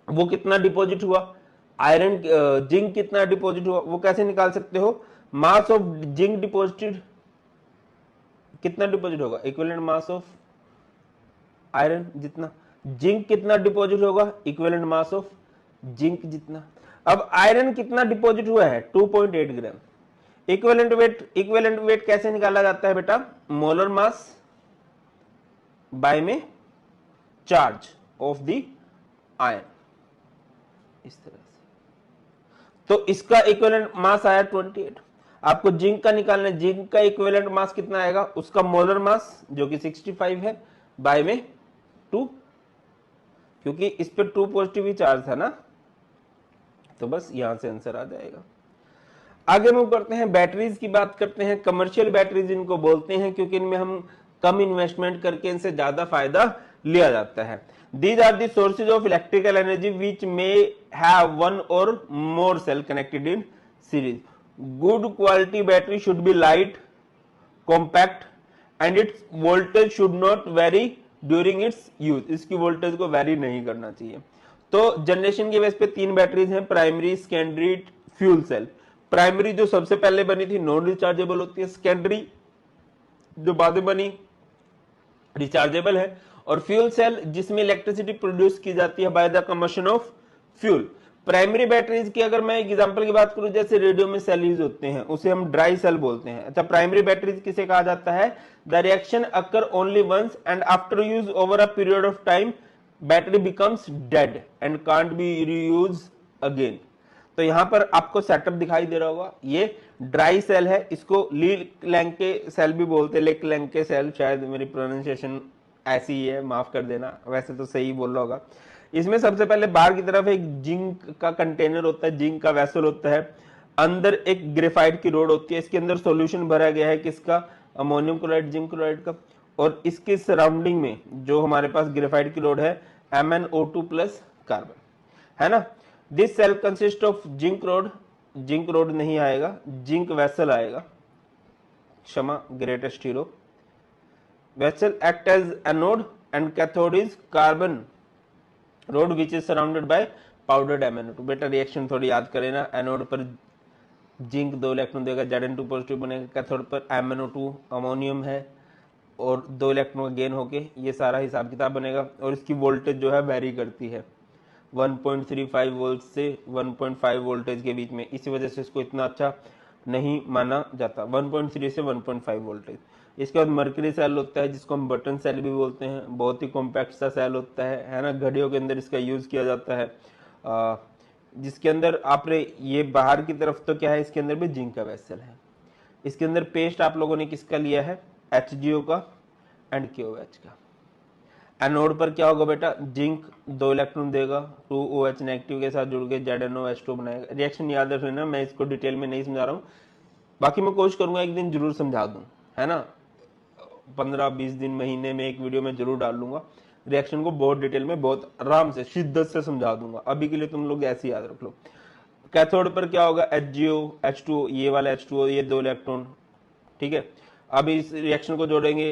वो कितना डिपॉजिट हुआ, आयरन जिंक कितना डिपॉजिट हुआ। वो कैसे निकाल सकते हो, मास ऑफ जिंक डिपॉजिटेड कितना डिपॉजिट होगा, इक्विवेलेंट मास ऑफ आयरन जितना, जिंक कितना डिपॉजिट होगा, इक्विवेलेंट मास ऑफ जिंक जितना। अब आयरन कितना डिपॉजिट हुआ है, 2.8 ग्राम। इक्विवेलेंट वेट कैसे निकाला जाता है बेटा, मोलर मास बाय में चार्ज ऑफ द आयरन, इस तरह से। तो इसका इक्विवेलेंट मास आया 28। आपको जिंक का निकालना है, जिंक का इक्विवेलेंट मास कितना आएगा, उसका मोलर मास जो कि 65 है बाय में 2, क्योंकि इस पे 2 पॉजिटिव ही चार्ज था ना, तो बस यहां से आंसर आ जाएगा। आगे मूव करते हैं, बैटरीज की बात करते हैं। कमर्शियल बैटरीज इनको बोलते हैं क्योंकि इनमें हम कम इन्वेस्टमेंट करके इनसे ज्यादा फायदा लिया जाता है। These are the sources of electrical energy which may have one or more cell connected in series. Good quality battery should be light, compact and its voltage should not vary during its use. इसकी voltage को vary नहीं करना चाहिए। तो generation के base पे 3 batteries हैं, primary, secondary, fuel cell. Primary जो सबसे पहले बनी थी नॉन रिचार्जेबल होती है, सेकेंडरी जो बाद में बनी रिचार्जेबल है, और फ्यूल सेल जिसमें इलेक्ट्रिसिटी प्रोड्यूस की जाती है by the combustion of fuel. Primary batteries की अगर मैं एग्जांपल की बात करूं, जैसे रेडियो में सेल यूज होते हैं उसे हम ड्राई सेल बोलते हैं। अच्छा, प्राइमरी बैटरीज किसे कहा जाता है? The reaction occur only once and after use over a period of time battery becomes dead and can't be reuse again. तो यहां पर आपको सेटअप दिखाई दे रहा होगा, ये ड्राई सेल है, इसको ली लैंके सेल भी बोलते हैं, लेक लैंके सेल, शायद मेरी प्रोनाउंसिएशन ऐसी ही है, माफ कर देना, वैसे तो सही बोल रहा होगा। इसमें सबसे पहले बाहर की तरफ एक जिंक का कंटेनर होता है, जिंक का वेसल होता है, अंदर एक ग्रेफाइट की रोड होती है, इसके अंदर सॉल्यूशन भरा गया है किसका? अमोनियम क्लोराइड, जिंक क्लोराइड का, और इसके सराउंडिंग में जो हमारे पास ग्रेफाइट की रोड है MnO2 प्लस कार्बन, है ना। This cell consist of zinc rod, zinc rod नहीं आएगा, जिंक वेसल आएगा, क्षमा, greatest hero. Vessel act as anode and cathode is carbon rod which is surrounded by powdered MnO2। बेटा reaction थोड़ी याद करें ना, एनोड पर जिंक 2 इलेक्ट्रॉन देगा, Zn2 पॉजिटिव बनेगा, कैथोड पर MnO2 अमोनियम है और 2 इलेक्ट्रॉन का गेन होके ये सारा हिसाब किताब बनेगा। और इसकी वोल्टेज जो है वेरी करती है 1.35 वोल्ट से 1.5 वोल्टेज के बीच में, इसी वजह से इसको इतना अच्छा नहीं माना जाता, 1.3 से 1.5 वोल्टेज। इसके बाद मर्करी सेल होता है जिसको हम बटन सेल भी बोलते हैं, बहुत ही कॉम्पैक्ट सा सेल होता है ना। घड़ियों के अंदर इसका यूज किया जाता है, जिसके अंदर आपने ये बाहर की तरफ तो क्या है, इसके अंदर भी जिंक का वेसल है। इसके अंदर पेस्ट आप लोगों ने किसका लिया है? HgO का एंड KOH का। एनोड पर क्या होगा बेटा? जिंक 2 इलेक्ट्रॉन देगा, 2OH नेगेटिव के साथ जुड़ के ZnOH2 बनाएगा। रिएक्शन याद रख लेना, मैं इसको डिटेल में नहीं समझा रहा हूँ, बाकी मैं कोशिश करूंगा एक दिन जरूर समझा दूं, है ना। 15-20 दिन, महीने में एक वीडियो में जरूर डाल लूंगा, रिएक्शन को बहुत डिटेल में, बहुत आराम से, शिद्दत से समझा दूंगा। अभी के लिए तुम लोग ऐसे याद रख लो। कैथोड पर क्या होगा? HgO, H2O, ये वाला H2O, ये 2 इलेक्ट्रॉन, ठीक है। अब इस रिएक्शन को जोड़ेंगे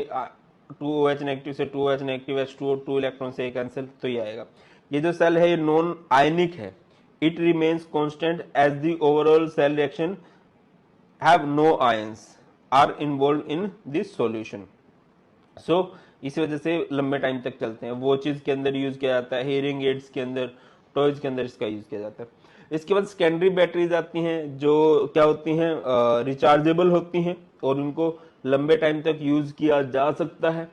2OH नेगेटिव से 2OH नेगेटिव, H2O 2 इलेक्ट्रॉन से कैंसिल, तो ये आएगा। ये जो सेल है ये नॉन आयनिक है, it remains constant as the overall cell reaction have no ions are involve in this solution. So इस वजह से लंबे टाइम तक चलते हैं। वॉचेस के अंदर यूज किया जाता है, हेयरिंग एड्स के अंदर, टॉयज के अंदर इसका यूज किया जाता है। इसके बाद सेकेंडरी बैटरीज आती हैं जो क्या होती हैं? रिचार्जेबल होती हैं और उनको लंबे टाइम तक यूज किया जा सकता है।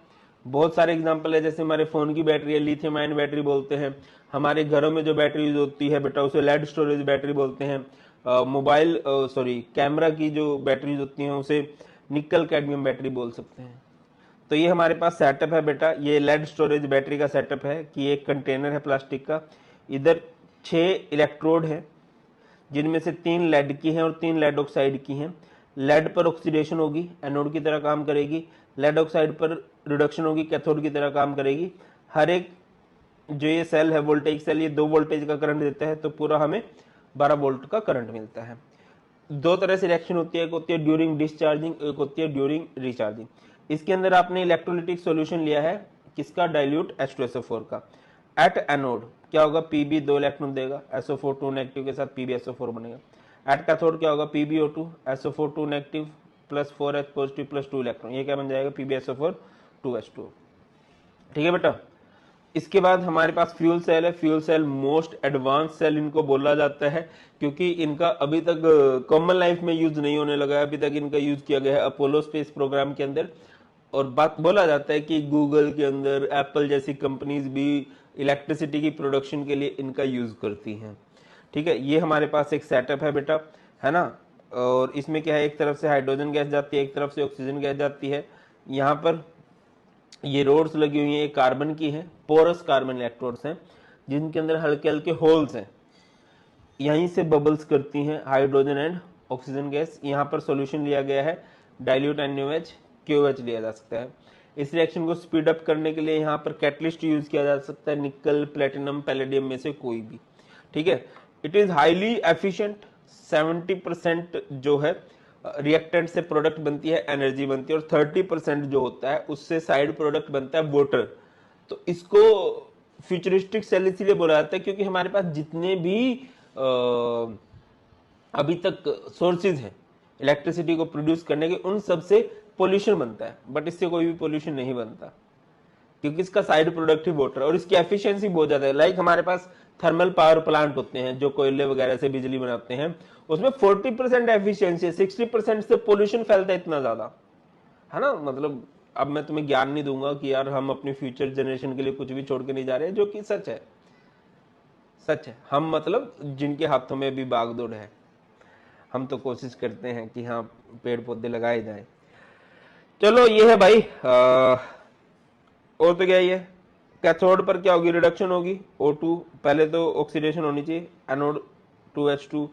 बहुत सारे एग्जांपल है, जैसे हमारे फोन की बैटरी है, लिथियम आयन बैटरी बोलते हैं। हमारे घरों में जो बैटरी यूज होती है बेटा उसे लेड स्टोरेज बैटरी बोलते हैं। मोबाइल कैमरा की जो बैटरीज होती हैं उसे निकल कैडमियम बैटरी बोल सकते हैं। तो ये हमारे पास सेटअप है बेटा, ये लेड स्टोरेज बैटरी का सेटअप है कि एक कंटेनर है प्लास्टिक का, इधर 6 इलेक्ट्रोड है जिनमें से 3 लेड की हैं और 3 लेड ऑक्साइड की हैं। लेड पर ऑक्सीडेशन होगी, एनोड की तरह काम करेगी, लेड ऑक्साइड पर रिडक्शन होगी, कैथोड की तरह काम करेगी। हर एक जो ये सेल है वोल्टेज सेल, ये 2 वोल्टेज का करंट देता है, तो पूरा हमें 12 वोल्ट का करंट मिलता है। 2 तरह से रिएक्शन होती है, एक होती है ड्यूरिंग डिस्चार्जिंग, एक होती है ड्यूरिंग रिचार्जिंग। इसके अंदर आपने इलेक्ट्रोलिटिक सॉल्यूशन लिया है किसका? डाइल्यूट H2SO4 का। एट एनोड क्या होगा? Pb 2 इलेक्ट्रॉन देगा, SO4 2 नेगेटिव के साथ PbSO4 बनेगा। एट कैथोड क्या होगा? PbO2 SO4 2 negative plus 4H positive plus 2 electron, ये क्या बन जाएगा? PbSO4 2H2। ठीक है बेटा। इसके बाद हमारे पास फ्यूल सेल है। Fuel cell most advance cell इनको बोला जाता है क्योंकि इनका अभी तक कॉमन लाइफ में यूज नहीं होने लगा है। अभी तक इनका यूज किया गया है अपोलो स्पेस प्रोग्राम के अंदर, और बात बोला जाता है कि गूगल के अंदर, एप्पल जैसी कंपनीज भी इलेक्ट्रिसिटी की प्रोडक्शन के लिए इनका यूज करती हैं। ठीक है, ये हमारे पास एक सेटअप है बेटा, है ना। और इसमें क्या है, एक तरफ से हाइड्रोजन गैस जाती है, एक तरफ से ऑक्सीजन गैस जाती है। यहाँ पर ये रोड्स लगी हुई हैं, कार्बन की है, पोरस कार्बन इलेक्ट्रोड्स हैं जिनके अंदर हल्के हल्के होल्स हैं, यहीं से बबल्स करती हैं हाइड्रोजन एंड ऑक्सीजन गैस। यहाँ पर सॉल्यूशन लिया गया है डाइल्यूट NaOH, KOH लिया जा सकता है। इस रिएक्शन को स्पीड अप करने के लिए यहाँ पर कैटलिस्ट यूज किया जा सकता है, निकल, प्लेटिनम, पैलेडियम में से कोई भी, ठीक है। इट इज हाईली एफिशिएंट, 70% जो है रिएक्टेंट से प्रोडक्ट बनती है, एनर्जी बनती है, और 30% जो होता है उससे साइड प्रोडक्ट बनता है, वाटर। तो इसको फ्यूचरिस्टिक सेल इसीलिए बोला जाता है क्योंकि हमारे पास जितने भी अभी तक सोर्सेज हैं इलेक्ट्रिसिटी को प्रोड्यूस करने के, उन सब से पोल्यूशन बनता है, बट इससे कोई भी पोल्यूशन नहीं बनता क्योंकि इसका साइड प्रोडक्ट ही वाटर, और इसकी एफिशिएंसी बहुत ज्यादा है। लाइक हमारे पास थर्मल पावर प्लांट होते हैं जो कोयले वगैरह से बिजली बनाते हैं, उसमें 40% एफिशिएंसी है, 60% से पोल्यूशन फैलता है इतना ज्यादा, है ना। मतलब अब मैं तुम्हें ज्ञान नहीं दूंगा कि यार हम अपनी फ्यूचर जनरेशन के लिए कुछ भी छोड़ के नहीं जा रहे, जो कि सच है, सच है। हम मतलब जिनके हाथों में भी बागडोर है, हम तो कोशिश करते हैं कि हाँ पेड़ पौधे लगाए जाएं। चलो ये है भाई, और तो क्या ये कैथोड पर क्या होगी, रिडक्शन होगी O2, पहले तो ऑक्सीडेशन होनी चाहिए, एनोड 2H2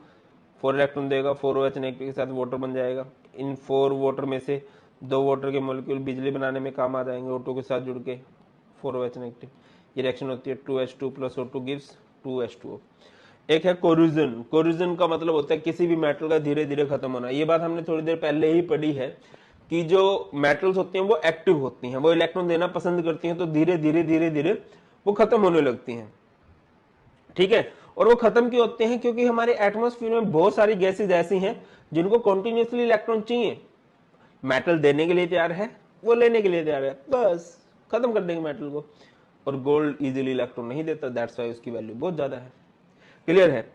4 इलेक्ट्रॉन देगा, 4OH नेगेटिव के साथ वाटर बन जाएगा। इन 4 वाटर में से 2 वाटर के मॉलिक्यूल बिजली बनाने में काम आ जाएंगे O2 के साथ जुड़ के, 4OH नेगेटिव। ये रिएक्शन होती है 2H2 + O2 गिव्स 2H2O। एक है कोरूजन। कोरूजन का मतलब होता है किसी भी मेटल का धीरे धीरे खत्म होना। ये बात हमने थोड़ी देर पहले ही पढ़ी है कि जो मेटल्स होती हैं वो एक्टिव होती हैं, वो इलेक्ट्रॉन देना पसंद करती हैं, तो धीरे धीरे धीरे धीरे वो खत्म होने लगती हैं, ठीक है। और वो खत्म क्यों होते हैं, क्योंकि हमारे एटमॉस्फेयर में बहुत सारी गैसेज ऐसी हैं जिनको कॉन्टिन्यूसली इलेक्ट्रॉन चाहिए। मेटल देने के लिए तैयार है, वो लेने के लिए तैयार है, बस खत्म कर देंगे मेटल को। और गोल्ड इजीली इलेक्ट्रॉन नहीं देता, दैट्स वाई उसकी वैल्यू बहुत ज्यादा है। क्लियर है।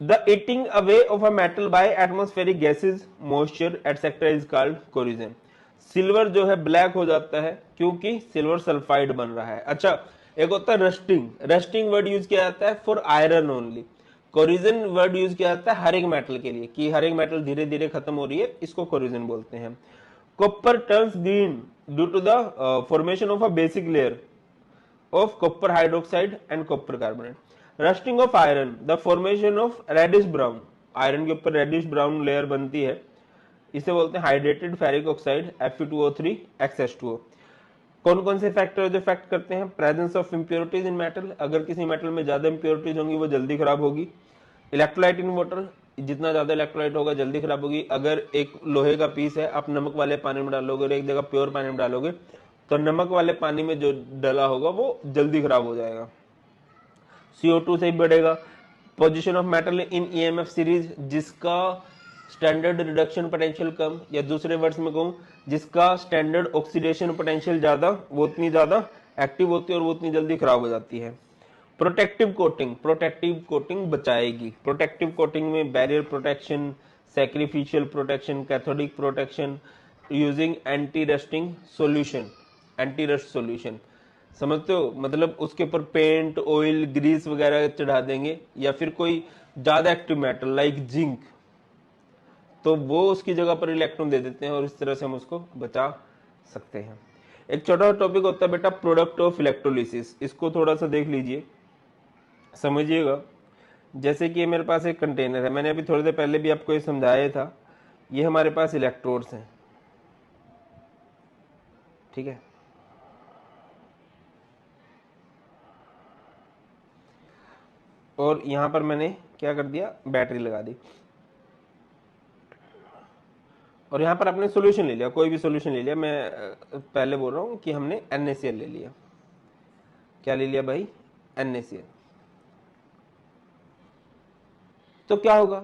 The eating away of a metal by atmospheric gases, moisture etcetera is called corrosion. Silver जो है ब्लैक हो जाता है क्योंकि सिल्वर सल्फाइड बन रहा है। अच्छा, एक होता है रस्टिंग। रस्टिंग वर्ड यूज किया जाता है for iron only. Corrosion word use किया जाता है हर एक मेटल के लिए कि हर एक मेटल धीरे धीरे खत्म हो रही है, इसको कोरिजन बोलते हैं। Copper turns green due to the formation of a basic layer of copper hydroxide and copper carbonate. Rusting of iron, the formation of reddish brown, iron के ऊपर रेडिश ब्राउन लेयर बनती है, इसे बोलते हैं hydrated ferric oxide Fe2O3 XH2O। कौन कौन से फैक्टर जो इफेक्ट करते हैं, presence of impurities in metal, अगर किसी मेटल में ज्यादा इंप्योरिटीज होंगी वो जल्दी खराब होगी। इलेक्ट्रोलाइट इन वाटर, जितना ज्यादा इलेक्ट्रोलाइट होगा जल्दी खराब होगी। अगर एक लोहे का पीस है आप नमक वाले पानी में डालोगे और एक जगह प्योर पानी में डालोगे तो नमक वाले पानी में जो डला होगा वो जल्दी खराब हो जाएगा। CO2 से ही बढ़ेगा। Position of metal in EMF series, जिसका स्टैंडर्ड रिडक्शन पोटेंशियल कम, या दूसरे वर्ड्स में कहूं जिसका स्टैंडर्ड ऑक्सीडेशन पोटेंशियल ज्यादा, वो उतनी ज्यादा एक्टिव होती है और वो उतनी जल्दी खराब हो जाती है। प्रोटेक्टिव कोटिंग, प्रोटेक्टिव कोटिंग बचाएगी। प्रोटेक्टिव कोटिंग में barrier protection, sacrificial protection, cathodic protection using anti rusting solution, anti rust solution, समझते हो। मतलब उसके ऊपर पेंट, ऑयल, ग्रीस वगैरह चढ़ा देंगे, या फिर कोई ज्यादा एक्टिव मेटल लाइक जिंक, तो वो उसकी जगह पर इलेक्ट्रॉन दे देते हैं और इस तरह से हम उसको बचा सकते हैं। एक छोटा टॉपिक होता है बेटा प्रोडक्ट ऑफ इलेक्ट्रोलिसिस, इसको थोड़ा सा देख लीजिए, समझिएगा। जैसे कि ये मेरे पास एक कंटेनर है, मैंने अभी थोड़ी देर पहले भी आपको ये समझाया था, ये हमारे पास इलेक्ट्रोड्स हैं, ठीक है। और यहां पर मैंने क्या कर दिया, बैटरी लगा दी, और यहां पर आपने सॉल्यूशन ले लिया, कोई भी सॉल्यूशन ले लिया। मैं पहले बोल रहा हूं कि हमने NaCl ले लिया। क्या ले लिया भाई, NaCl। तो क्या होगा,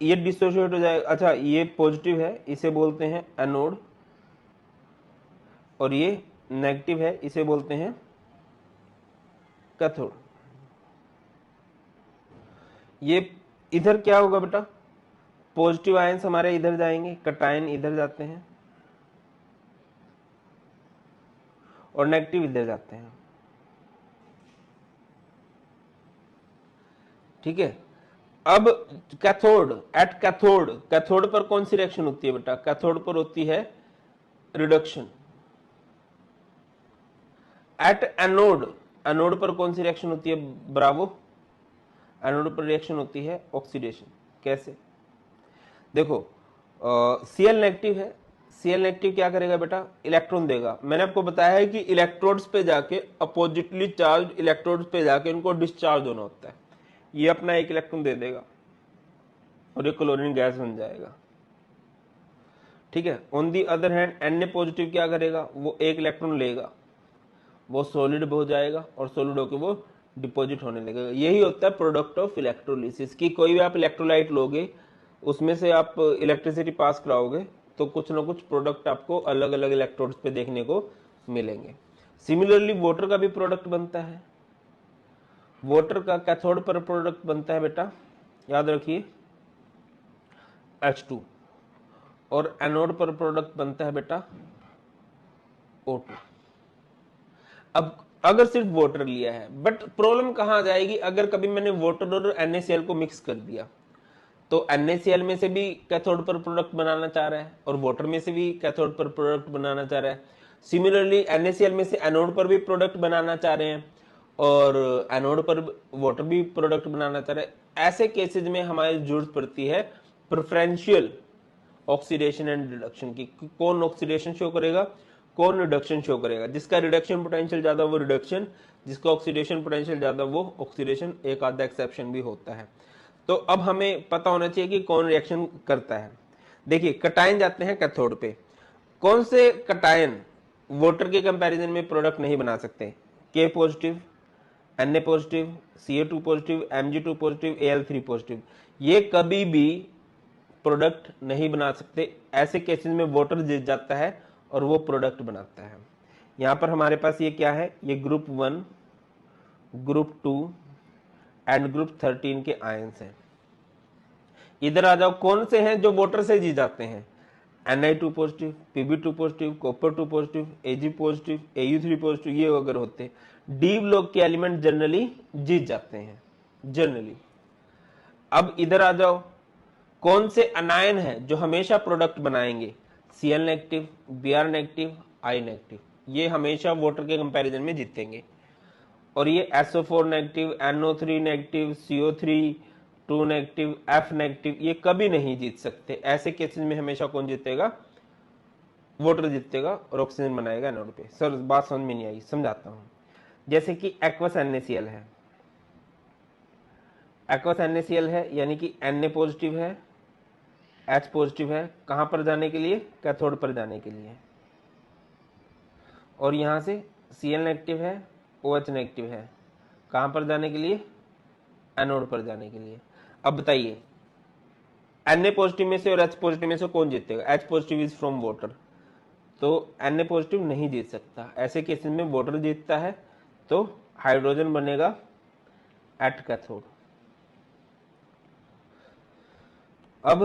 ये डिसोशिएट हो जाएगा। अच्छा, ये पॉजिटिव है, इसे बोलते हैं एनोड, और ये नेगेटिव है, इसे बोलते हैं कैथोड। ये इधर क्या होगा बेटा, पॉजिटिव आयंस हमारे इधर जाएंगे, कटायन इधर जाते हैं, और नेगेटिव इधर जाते हैं, ठीक है। अब कैथोड, एट कैथोड, कैथोड पर कौन सी रिएक्शन होती है बेटा, कैथोड पर होती है रिडक्शन। एट एनोड, एनोड पर कौन सी रिएक्शन होती है, ब्रावो, एनोड पर रिएक्शन होती है ऑक्सीडेशन। कैसे, देखो Cl नेगेटिव है, Cl नेगेटिव क्या करेगा बेटा, इलेक्ट्रॉन देगा। मैंने आपको बताया है कि इलेक्ट्रोड्स पे जाके अपोजिटली चार्ज इलेक्ट्रोड्स पे जाके इनको डिस्चार्ज होना होता है। ये अपना एक इलेक्ट्रॉन दे देगा और ये क्लोरीन गैस बन जाएगा, ठीक है। On the other hand Na positive क्या करेगा, वो एक इलेक्ट्रॉन लेगा, वो सॉलिड हो जाएगा और सॉलिड होकर वो डिपॉजिट होने लगेगा। यही होता है प्रोडक्ट ऑफ इलेक्ट्रोलिसिस की कोई भी आप इलेक्ट्रोलाइट लोगे, उसमें से आप इलेक्ट्रिसिटी पास कराओगे तो कुछ ना कुछ प्रोडक्ट आपको अलग अलग इलेक्ट्रोड्स पे देखने को मिलेंगे। सिमिलरली वाटर का भी प्रोडक्ट बनता है। वाटर का कैथोड पर प्रोडक्ट बनता है बेटा, याद रखिए H2, और एनोड पर प्रोडक्ट बनता है बेटा O2। अब अगर सिर्फ वाटर लिया है, बट प्रॉब्लम कहां आ जाएगी, अगर कभी मैंने वाटर और NaCl को मिक्स कर दिया तो NaCl में से भी कैथोड पर प्रोडक्ट बनाना चाह रहा है और वाटर में से भी कैथोड पर प्रोडक्ट बनाना चाह रहा है। सिमिलरली NaCl में से एनोड पर भी प्रोडक्ट बनाना चाह रहे हैं और एनोड पर वाटर भी प्रोडक्ट बनाना चाह रहे हैं। ऐसे केसेस में हमारी जरूरत पड़ती है प्रेफरेंशियल ऑक्सीडेशन एंड रिडक्शन की। कौन ऑक्सीडेशन शो करेगा, कौन रिडक्शन शो करेगा। जिसका रिडक्शन पोटेंशियल ज्यादा वो रिडक्शन, जिसका ऑक्सीडेशन पोटेंशियल ज्यादा वो ऑक्सीडेशन। एक आधा एक्सेप्शन भी होता है। तो अब हमें पता होना चाहिए कि कौन रिएक्शन करता है। देखिए कटायन जाते हैं कैथोड पे। कौन से कटायन वाटर के कंपैरिजन में प्रोडक्ट नहीं बना सकते, K positive, Na positive, Ca2 positive, Mg2 positive, Al3 positive, ये कभी भी प्रोडक्ट नहीं बना सकते। ऐसे केसेस में वाटर जीत जाता है और वो प्रोडक्ट बनाता है। यहां पर हमारे पास ये क्या है, ये ग्रुप 1, ग्रुप 2 एंड ग्रुप 13 के आयंस हैं। इधर आ जाओ, कौन से हैं जो वाटर से जीत जाते हैं, Ni2 positive, Pb2 positive, copper 2 positive, Ag positive, Au3 positive. ये अगर होते डी ब्लॉक के एलिमेंट जनरली जीत जाते हैं, जनरली। अब इधर आ जाओ, कौन से अनायन है जो हमेशा प्रोडक्ट बनाएंगे, Cl negative, Br negative, I negative. ये हमेशा वाटर के कंपैरिजन में जीतेंगे। और ये SO4 negative, NO3 negative, CO3 2 negative, F negative, ये कभी नहीं जीत सकते। ऐसे केसेस में हमेशा कौन जीतेगा, वाटर जीतेगा और ऑक्सीजन बनाएगा एनोड पे। सर बात समझ में नहीं आई, समझाता हूं। जैसे कि एक्वस NaCl है, एक्वस NaCl है यानी कि Na पॉजिटिव है, H पॉजिटिव है, कहां पर जाने के लिए, कैथोड पर जाने के लिए। और यहां से Cl नेगेटिव है, OH नेगेटिव है, कहां पर जाने के लिए, एनोड पर जाने के लिए। अब बताइए Na पॉजिटिव में से और H पॉजिटिव में से कौन जीतेगा, H positive is from water, तो Na पॉजिटिव नहीं जीत सकता। ऐसे केसेस में वाटर जीतता है तो हाइड्रोजन बनेगा एट कैथोड। अब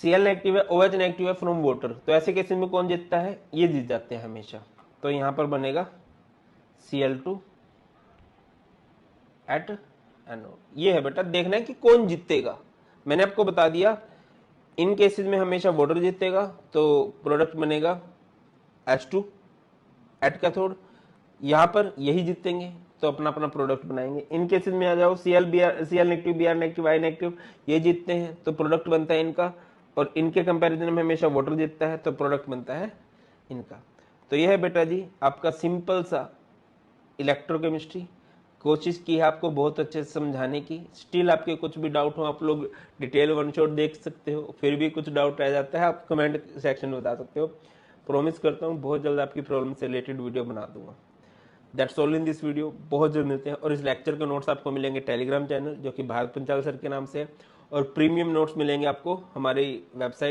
Cl नेगेटिव है, OH नेगेटिव है फ्रॉम वाटर, तो ऐसे केसेस में कौन जीतता है, ये जीत जाते हैं हमेशा। तो यहां पर बनेगा Cl2 एट एनोड। ये है बेटा, देखना है कि कौन जीतेगा। मैंने आपको बता दिया इन केसेस में हमेशा वाटर जीतेगा, तो प्रोडक्ट बनेगा H2 एट कैथोड। यहां पर यही जीतेंगे तो अपना अपना प्रोडक्ट बनाएंगे। इन केसेस में आ जाओ, Cl negative, Br negative, I negative, ये जीतते हैं तो प्रोडक्ट बनता है इनका, और इनके कंपैरिजन में हमेशा वाटर जीतता है तो प्रोडक्ट बनता है इनका। तो यह है बेटा जी आपका सिंपल सा इलेक्ट्रोकेमिस्ट्री। कोशिश की है आपको बहुत अच्छे से समझाने की। स्टिल आपके कुछ भी डाउट हो आप लोग डिटेल वन शॉट देख सकते हो, फिर भी कुछ डाउट रह जाता है आप कमेंट सेक्शन में बता सकते हो। प्रॉमिस करता हूँ बहुत जल्द आपकी प्रॉब्लम से रिलेटेड वीडियो बना दूंगा। That's all in this video. बहुत जल्द मिलते हैं। और इस लेक्चर के नोट्स आपको मिलेंगे टेलीग्राम चैनल जो कि भारत पंचाल सर के नाम से है, और प्रीमियम नोट्स मिलेंगे आपको हमारी वेबसाइट